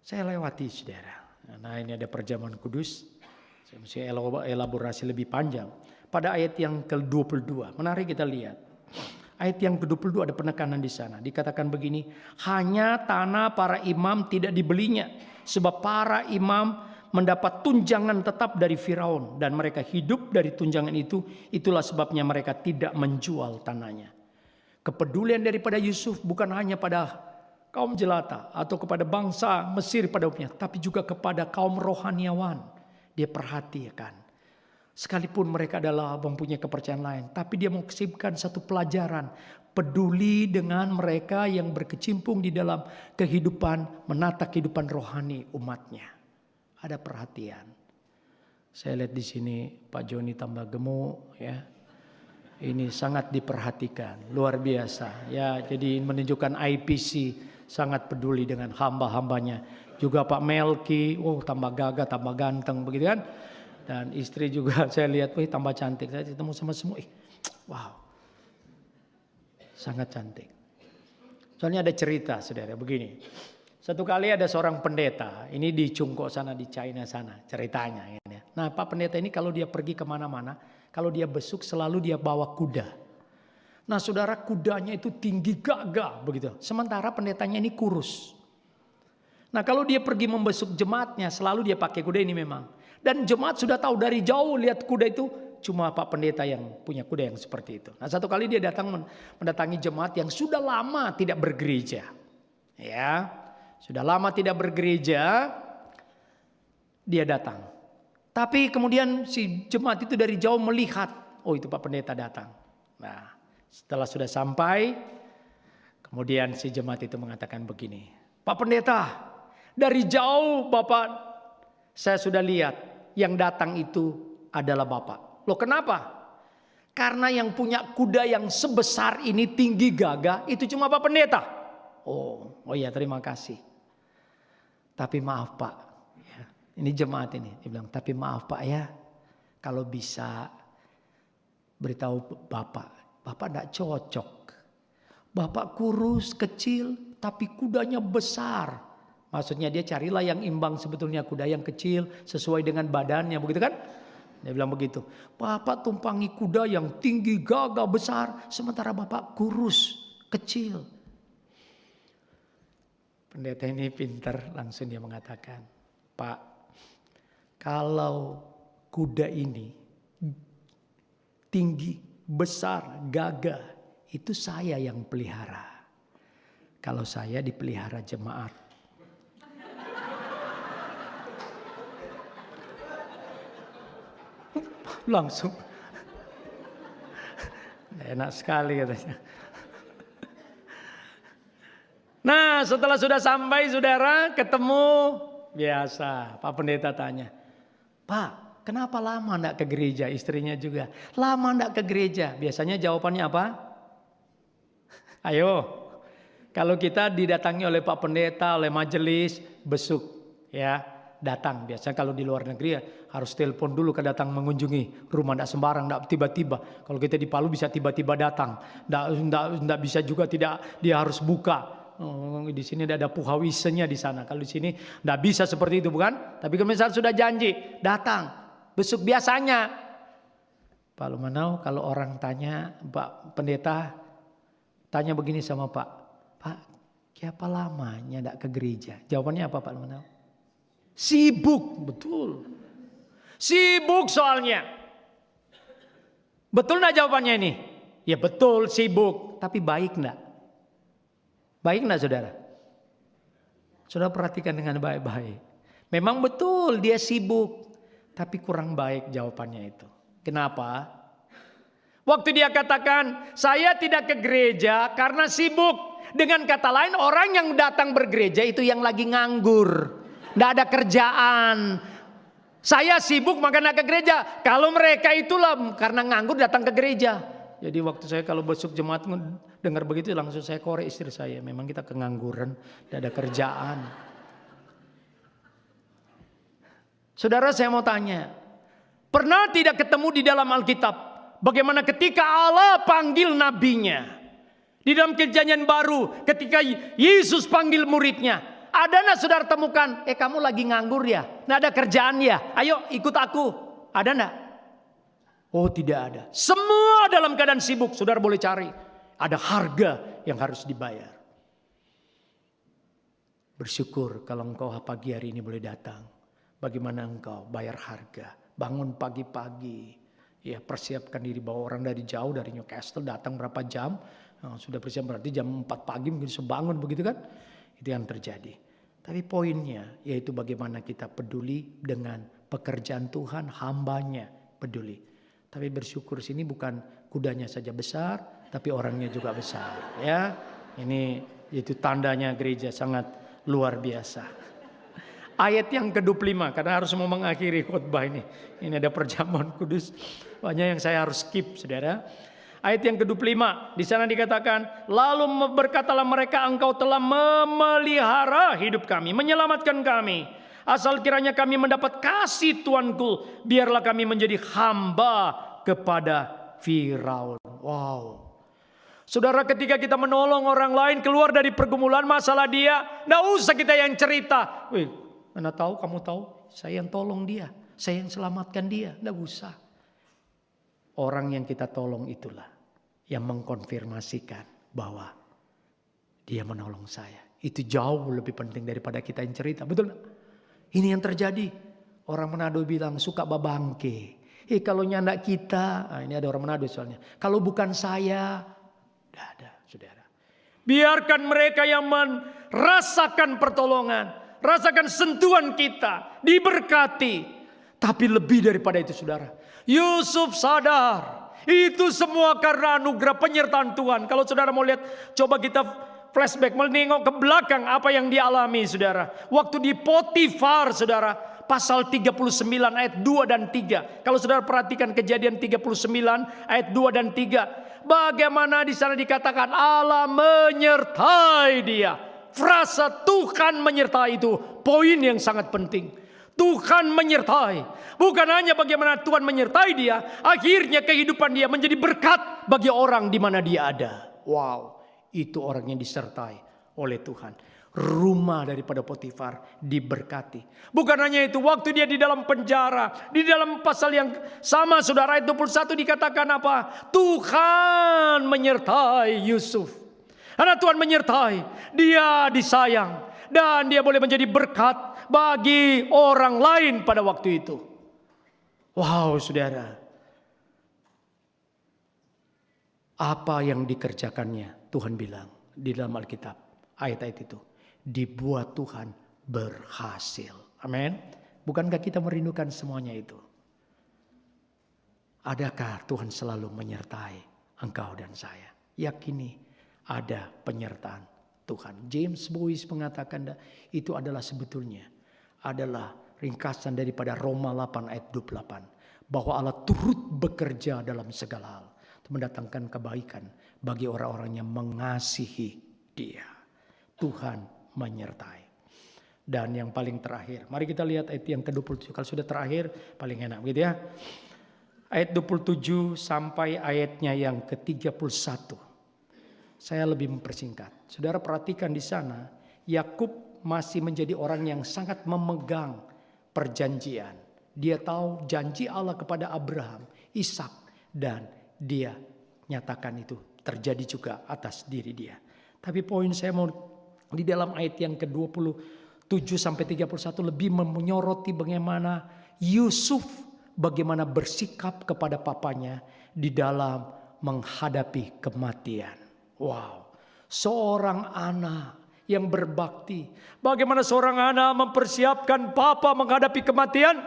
Saya lewati saudara. Nah ini ada perjamuan kudus. Saya mesti elaborasi lebih panjang. Pada ayat yang ke-22. Menarik kita lihat. Ayat yang ke-22 ada penekanan di sana. Dikatakan begini. Hanya tanah para imam tidak dibelinya. Sebab para imam mendapat tunjangan tetap dari Firaun. Dan mereka hidup dari tunjangan itu. Itulah sebabnya mereka tidak menjual tanahnya. Kepedulian daripada Yusuf bukan hanya pada kaum jelata atau kepada bangsa Mesir pada umumnya, tapi juga kepada kaum rohaniawan. Dia perhatikan. Sekalipun mereka adalah mempunyai kepercayaan lain, tapi dia mengisipkan satu pelajaran. Peduli dengan mereka yang berkecimpung di dalam kehidupan, menata kehidupan rohani umatnya. Ada perhatian. Saya lihat di sini Pak Joni tambah gemuk ya. Ini sangat diperhatikan, luar biasa ya. Jadi menunjukkan IPC sangat peduli dengan hamba-hambanya. Juga Pak Melki, tambah gagah, tambah ganteng begitu kan. Dan istri juga saya lihat, tambah cantik. Saya ketemu sama semua, wow, sangat cantik. Soalnya ada cerita saudara begini. Satu kali ada seorang pendeta, ini di Cungkok sana, di China sana ceritanya. Nah Pak pendeta ini kalau dia pergi kemana-mana, kalau dia besuk selalu dia bawa kuda. Nah saudara, kudanya itu tinggi gagah begitu. Sementara pendetanya ini kurus. Nah kalau dia pergi membesuk jemaatnya selalu dia pakai kuda ini memang. Dan jemaat sudah tahu dari jauh lihat kuda itu cuma Pak pendeta yang punya kuda yang seperti itu. Nah satu kali dia datang mendatangi jemaat yang sudah lama tidak bergereja. Ya, sudah lama tidak bergereja. Dia datang. Tapi kemudian si jemaat itu dari jauh melihat, oh itu Pak pendeta datang. Nah setelah sudah sampai, kemudian si jemaat itu mengatakan begini, Pak pendeta, dari jauh Bapak saya sudah lihat yang datang itu adalah Bapak. Loh kenapa? Karena yang punya kuda yang sebesar ini tinggi gagah itu cuma Pak pendeta. Oh iya terima kasih. Tapi maaf Pak, ya, ini jemaat ini. Dia bilang tapi maaf Pak ya, kalau bisa beritahu Bapak, Bapak tidak cocok. Bapak kurus, kecil, tapi kudanya besar. Maksudnya dia carilah yang imbang sebetulnya, kuda yang kecil sesuai dengan badannya, begitu kan? Dia bilang begitu. Bapak tumpangi kuda yang tinggi, gagah, besar, sementara Bapak kurus, kecil. Pendeta ini pintar, langsung dia mengatakan, Pak, kalau kuda ini tinggi, besar, gagah, itu saya yang pelihara. Kalau saya dipelihara jemaat. Langsung. Enak sekali katanya. Nah setelah sudah sampai saudara ketemu. Biasa Pak pendeta tanya. Pak kenapa lama enggak ke gereja? Istrinya juga. Lama enggak ke gereja? Biasanya jawabannya apa? Ayo. Kalau kita didatangi oleh Pak pendeta, oleh majelis, besuk. Ya. Datang biasanya kalau di luar negeri ya, harus telepon dulu ke datang mengunjungi rumah, tidak sembarang, tidak tiba-tiba. Kalau kita di Palu bisa tiba-tiba datang, tidak bisa juga tidak dia harus buka. Di sini ada puhawisenya di sana. Kalau di sini tidak bisa seperti itu bukan? Tapi kalau misalnya sudah janji datang besok biasanya. Pak Lumanau kalau orang tanya Pak pendeta tanya begini sama Pak siapa lamanya tidak ke gereja? Jawabannya apa Pak Lumanau? Sibuk, betul. Sibuk soalnya. Betul enggak jawabannya ini? Ya betul sibuk. Tapi baik enggak? Baik enggak saudara? Saudara perhatikan dengan baik-baik. Memang betul dia sibuk. Tapi kurang baik jawabannya itu. Kenapa? Waktu dia katakan saya tidak ke gereja karena sibuk. Dengan kata lain orang yang datang bergereja itu yang lagi nganggur. Tidak ada kerjaan. Saya sibuk maka tidak ke gereja. Kalau mereka itulah karena nganggur datang ke gereja. Jadi waktu saya kalau besok jemaat dengar begitu langsung saya korek istri saya. Memang kita kengangguran. Tidak ada kerjaan. Saudara saya mau tanya. Pernah tidak ketemu di dalam Alkitab. Bagaimana ketika Allah panggil nabinya. Di dalam Perjanjian Baru ketika Yesus panggil muridnya. Ada nggak saudara temukan, kamu lagi nganggur ya? Nggak ada kerjaan ya? Ayo ikut aku. Ada nggak? Oh tidak ada. Semua dalam keadaan sibuk. Saudara boleh cari. Ada harga yang harus dibayar. Bersyukur kalau engkau pagi hari ini boleh datang. Bagaimana engkau bayar harga. Bangun pagi-pagi. Ya persiapkan diri, bawa orang dari jauh, dari Newcastle datang berapa jam. Sudah persiap berarti jam 4 pagi mungkin sudah bangun begitu kan. Itu yang terjadi. Tapi poinnya yaitu bagaimana kita peduli dengan pekerjaan Tuhan, hambanya peduli. Tapi bersyukur sini bukan kudanya saja besar, tapi orangnya juga besar. Ya, ini itu tandanya gereja sangat luar biasa. Ayat yang ke-25, karena harus mau mengakhiri khotbah ini. Ini ada perjamuan kudus, banyak yang saya harus skip, saudara. Ayat yang ke-25, di sana dikatakan, lalu berkatalah mereka, engkau telah memelihara hidup kami, menyelamatkan kami. Asal kiranya kami mendapat kasih Tuanku, biarlah kami menjadi hamba kepada Firaun. Wow. Saudara, ketika kita menolong orang lain keluar dari pergumulan masalah dia, nggak usah kita yang cerita. Wih, mana tahu, kamu tahu, saya yang tolong dia, saya yang selamatkan dia. Nggak usah. Orang yang kita tolong itulah yang mengkonfirmasikan bahwa dia menolong saya. Itu jauh lebih penting daripada kita yang cerita. Betul gak? Ini yang terjadi. Orang Manado bilang suka babangke. Kalau nyandak kita, ini ada orang Manado soalnya. Kalau bukan saya, tidak ada, saudara. Biarkan mereka yang merasakan pertolongan, rasakan sentuhan kita, diberkati. Tapi lebih daripada itu, saudara. Yusuf sadar, itu semua karena anugerah penyertaan Tuhan. Kalau saudara mau lihat, coba kita flashback, menengok ke belakang apa yang dialami, saudara. Waktu di Potifar, saudara, pasal 39 ayat 2 dan 3. Kalau saudara perhatikan Kejadian 39 ayat 2 dan 3. Bagaimana di sana dikatakan Allah menyertai dia. Frasa Tuhan menyertai itu poin yang sangat penting. Tuhan menyertai. Bukan hanya bagaimana Tuhan menyertai dia, akhirnya kehidupan dia menjadi berkat bagi orang di mana dia ada. Wow, itu orang yang disertai oleh Tuhan. Rumah daripada Potifar diberkati. Bukan hanya itu, waktu dia di dalam penjara, di dalam pasal yang sama, saudara, ayat 21 dikatakan apa? Tuhan menyertai Yusuf. Karena Tuhan menyertai, dia disayang dan dia boleh menjadi berkat bagi orang lain pada waktu itu. Wow, saudara. Apa yang dikerjakannya Tuhan bilang di dalam Alkitab, ayat-ayat itu dibuat Tuhan berhasil. Amin. Bukankah kita merindukan semuanya itu? Adakah Tuhan selalu menyertai engkau dan saya? Yakini ada penyertaan Tuhan. James Boyce mengatakan itu adalah sebetulnya adalah ringkasan daripada Roma 8 ayat 28. Bahwa Allah turut bekerja dalam segala hal. Mendatangkan kebaikan bagi orang-orang yang mengasihi dia. Tuhan menyertai. Dan yang paling terakhir, mari kita lihat ayat yang ke-27. Kalau sudah terakhir paling enak gitu ya. Ayat 27 sampai ayatnya yang ke-31. Saya lebih mempersingkat. Saudara perhatikan di sana, Yakub masih menjadi orang yang sangat memegang perjanjian. Dia tahu janji Allah kepada Abraham, Ishak, dan dia nyatakan itu terjadi juga atas diri dia. Tapi poin saya mau di dalam ayat yang ke-27 sampai 31 lebih menyoroti bagaimana Yusuf bagaimana bersikap kepada papanya di dalam menghadapi kematian. Wow, seorang anak yang berbakti. Bagaimana seorang anak mempersiapkan papa menghadapi kematian?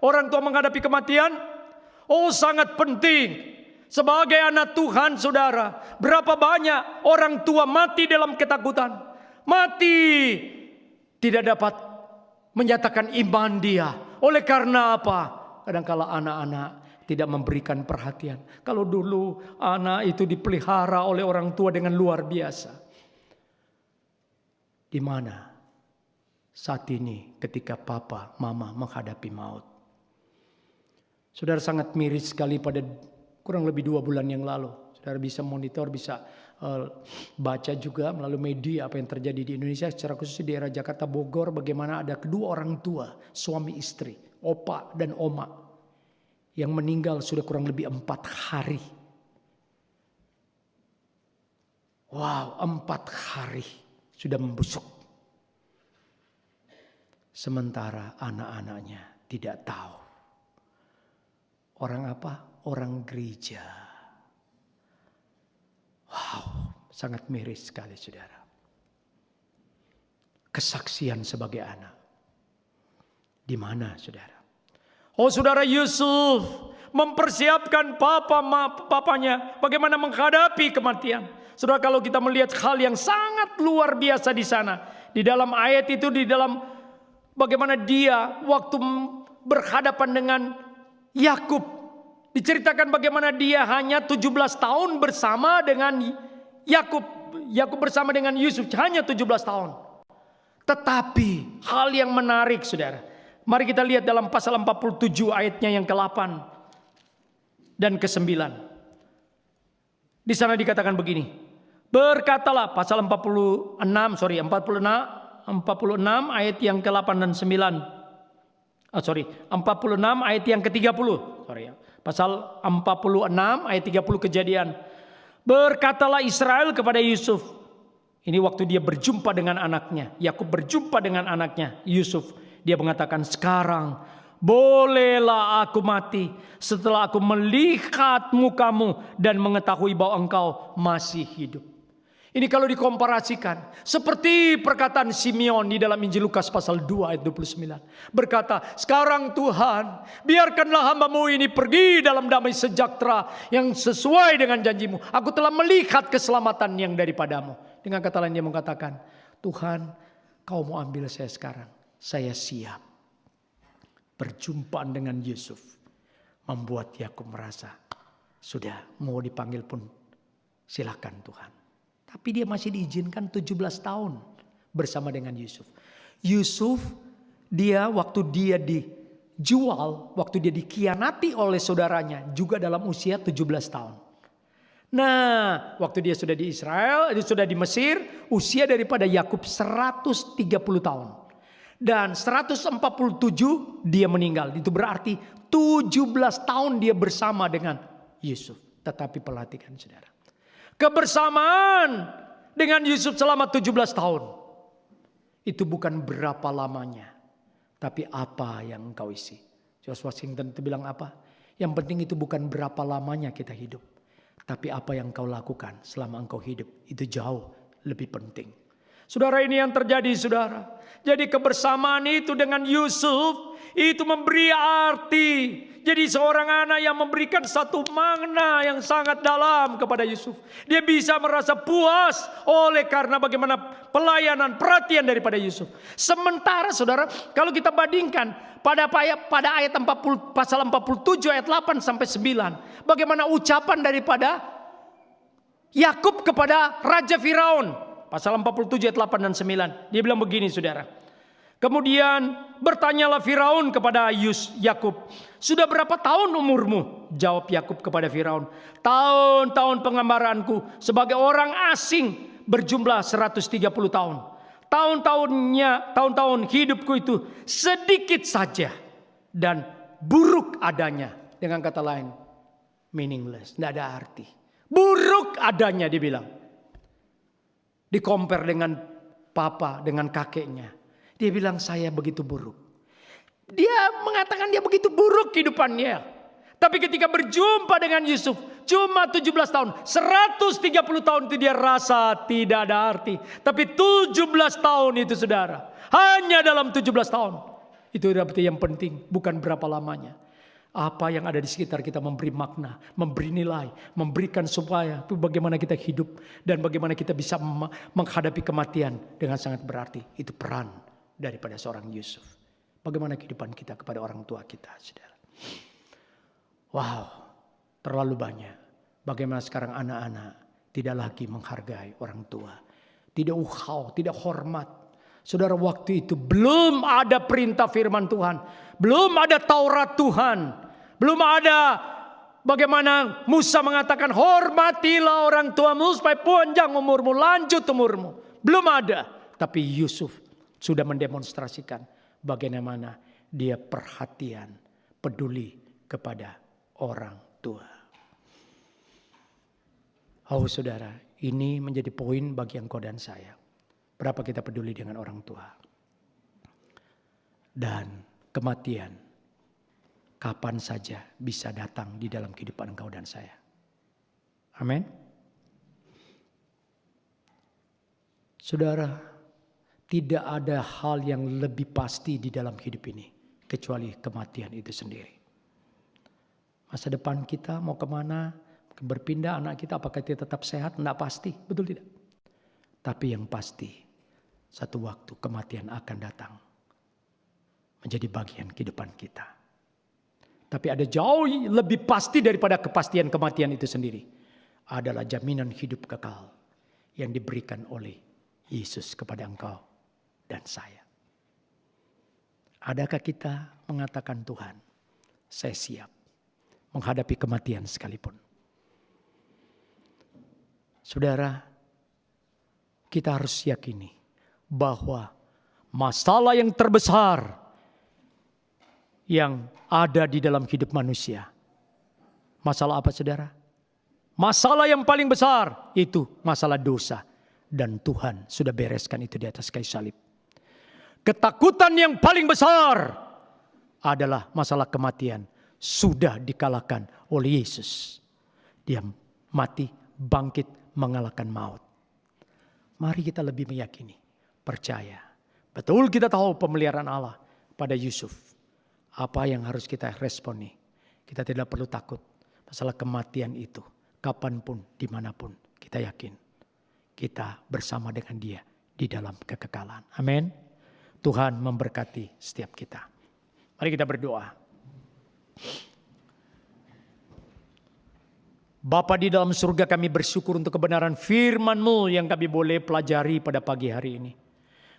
Orang tua menghadapi kematian? Oh, sangat penting. Sebagai anak Tuhan, saudara, berapa banyak orang tua mati dalam ketakutan. Mati tidak dapat menyatakan iman dia. Oleh karena apa? Kadang-kala anak-anak tidak memberikan perhatian. Kalau dulu anak itu dipelihara oleh orang tua dengan luar biasa. Di mana saat ini ketika papa, mama menghadapi maut. Saudara sangat miris sekali pada kurang lebih 2 bulan yang lalu. Saudara bisa monitor, bisa baca juga melalui media apa yang terjadi di Indonesia, secara khusus di daerah Jakarta Bogor, bagaimana ada kedua orang tua, suami istri, opa dan oma, yang meninggal sudah kurang lebih 4 hari. Wow, 4 hari sudah membusuk. Sementara anak-anaknya tidak tahu. Orang apa? Orang gereja. Wow, sangat miris sekali saudara. Kesaksian sebagai anak. Di mana saudara? Oh saudara, Yusuf mempersiapkan papanya bagaimana menghadapi kematian. Saudara, kalau kita melihat hal yang sangat luar biasa di sana. Di dalam ayat itu, di dalam bagaimana dia waktu berhadapan dengan Yakub, diceritakan bagaimana dia hanya 17 tahun bersama dengan Yakub. Yakub bersama dengan Yusuf hanya 17 tahun. Tetapi hal yang menarik saudara. Mari kita lihat dalam pasal 47 ayatnya yang ke-8 dan ke-9. Di sana dikatakan begini. Berkatalah pasal 46 ayat yang ke-8 dan 9. 46 ayat yang ke-30. Pasal 46 ayat 30 Kejadian. Berkatalah Israel kepada Yusuf. Ini waktu dia berjumpa dengan anaknya. Yakub berjumpa dengan anaknya Yusuf. Dia mengatakan, sekarang bolehlah aku mati setelah aku melihat mukamu dan mengetahui bahwa engkau masih hidup. Ini kalau dikomparasikan seperti perkataan Simeon di dalam Injil Lukas pasal 2 ayat 29. Berkata, sekarang Tuhan, biarkanlah hamba-Mu ini pergi dalam damai sejahtera yang sesuai dengan janji-Mu. Aku telah melihat keselamatan yang daripadamu. Dengan kata lain dia mengatakan, Tuhan, Kau mau ambil saya sekarang. Saya siap. Perjumpaan dengan Yusuf membuat Yakub merasa, sudah mau dipanggil pun silakan Tuhan. Tapi dia masih diizinkan 17 tahun bersama dengan Yusuf. Yusuf, waktu dia dijual, waktu dia dikhianati oleh saudaranya juga dalam usia 17 tahun. Nah, waktu dia sudah di Israel, dia sudah di Mesir, usia daripada Yakub 130 tahun. Dan 147 dia meninggal. Itu berarti 17 tahun dia bersama dengan Yusuf. Tetapi perhatikan saudara. Kebersamaan dengan Yusuf selama 17 tahun. Itu bukan berapa lamanya. Tapi apa yang engkau isi. George Washington itu bilang apa? Yang penting itu bukan berapa lamanya kita hidup. Tapi apa yang engkau lakukan selama engkau hidup. Itu jauh lebih penting. Saudara, ini yang terjadi saudara. Jadi kebersamaan itu dengan Yusuf itu memberi arti. Jadi seorang anak yang memberikan satu makna yang sangat dalam kepada Yusuf. Dia bisa merasa puas oleh karena bagaimana pelayanan, perhatian daripada Yusuf. Sementara saudara, kalau kita bandingkan pada ayat 40, pasal 47 ayat 8 sampai 9. Bagaimana ucapan daripada Yakub kepada Raja Firaun. Pasal 47 ayat 8 dan 9. Dia bilang begini saudara. Kemudian bertanyalah Firaun kepada Yakub, sudah berapa tahun umurmu? Jawab Yakub kepada Firaun, tahun-tahun pengembaraanku sebagai orang asing berjumlah 130 tahun. Tahun-tahun hidupku itu sedikit saja dan buruk adanya. Dengan kata lain, meaningless, tidak ada arti. Buruk adanya dia bilang. Di-compare dengan papa, dengan kakeknya. Dia bilang saya begitu buruk. Dia mengatakan dia begitu buruk kehidupannya. Tapi ketika berjumpa dengan Yusuf cuma 17 tahun. 130 tahun itu dia rasa tidak ada arti. Tapi 17 tahun itu saudara. Hanya dalam 17 tahun. Itu berarti yang penting. Bukan berapa lamanya. Apa yang ada di sekitar kita memberi makna, memberi nilai, memberikan supaya bagaimana kita hidup dan bagaimana kita bisa menghadapi kematian dengan sangat berarti. Itu peran daripada seorang Yusuf. Bagaimana kehidupan kita kepada orang tua kita, saudara. Wow, terlalu banyak. Bagaimana sekarang anak-anak tidak lagi menghargai orang tua. Tidak tidak hormat. Saudara, waktu itu belum ada perintah firman Tuhan. Belum ada Taurat Tuhan. Belum ada Bagaimana Musa mengatakan, hormatilah orang tuamu supaya panjang umurmu, lanjut umurmu. Belum ada. Tapi Yusuf sudah mendemonstrasikan bagaimana dia perhatian, peduli kepada orang tua. Oh saudara, ini menjadi poin bagi engkau dan saya. Berapa kita peduli dengan orang tua. Dan kematian kapan saja bisa datang di dalam kehidupan engkau dan saya. Amin. Saudara, tidak ada hal yang lebih pasti di dalam hidup ini kecuali kematian itu sendiri. Masa depan kita mau kemana, berpindah anak kita, apakah dia tetap sehat? Tidak pasti, betul tidak? Tapi yang pasti, satu waktu kematian akan datang menjadi bagian kehidupan kita. Tapi ada jauh lebih pasti daripada kepastian kematian itu sendiri. Adalah jaminan hidup kekal yang diberikan oleh Yesus kepada engkau dan saya. Adakah kita mengatakan, Tuhan, saya siap menghadapi kematian sekalipun? Saudara, kita harus yakini bahwa masalah yang terbesar yang ada di dalam hidup manusia. Masalah apa saudara? Masalah yang paling besar itu masalah dosa. Dan Tuhan sudah bereskan itu di atas kayu salib. Ketakutan yang paling besar adalah masalah kematian. Sudah dikalahkan oleh Yesus. Dia mati, bangkit, mengalahkan maut. Mari kita lebih meyakini, percaya. Betul kita tahu pemeliharaan Allah pada Yusuf. Apa yang harus kita responi? Kita tidak perlu takut masalah kematian itu. Kapanpun, dimanapun, kita yakin kita bersama dengan Dia di dalam kekekalan. Amin. Tuhan memberkati setiap kita. Mari kita berdoa. Bapa di dalam surga, kami bersyukur untuk kebenaran firman-Mu yang kami boleh pelajari pada pagi hari ini.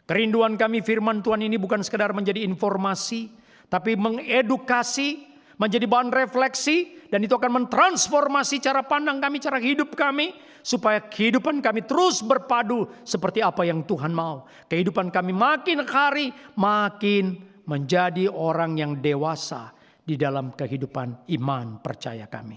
Kerinduan kami firman Tuhan ini bukan sekedar menjadi informasi, tapi mengedukasi, menjadi bahan refleksi, dan itu akan mentransformasi cara pandang kami, cara hidup kami, supaya kehidupan kami terus berpadu seperti apa yang Tuhan mau. Kehidupan kami makin hari makin menjadi orang yang dewasa di dalam kehidupan iman percaya kami.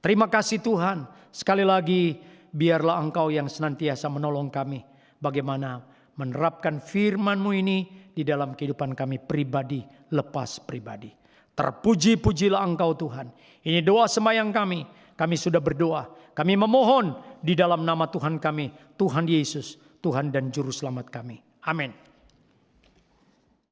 Terima kasih Tuhan, sekali lagi biarlah Engkau yang senantiasa menolong kami bagaimana menerapkan firman-Mu ini di dalam kehidupan kami pribadi, lepas pribadi. Terpuji-pujilah Engkau Tuhan. Ini doa sembahyang kami. Kami sudah berdoa. Kami memohon di dalam nama Tuhan kami, Tuhan Yesus, Tuhan dan Juru Selamat kami. Amin.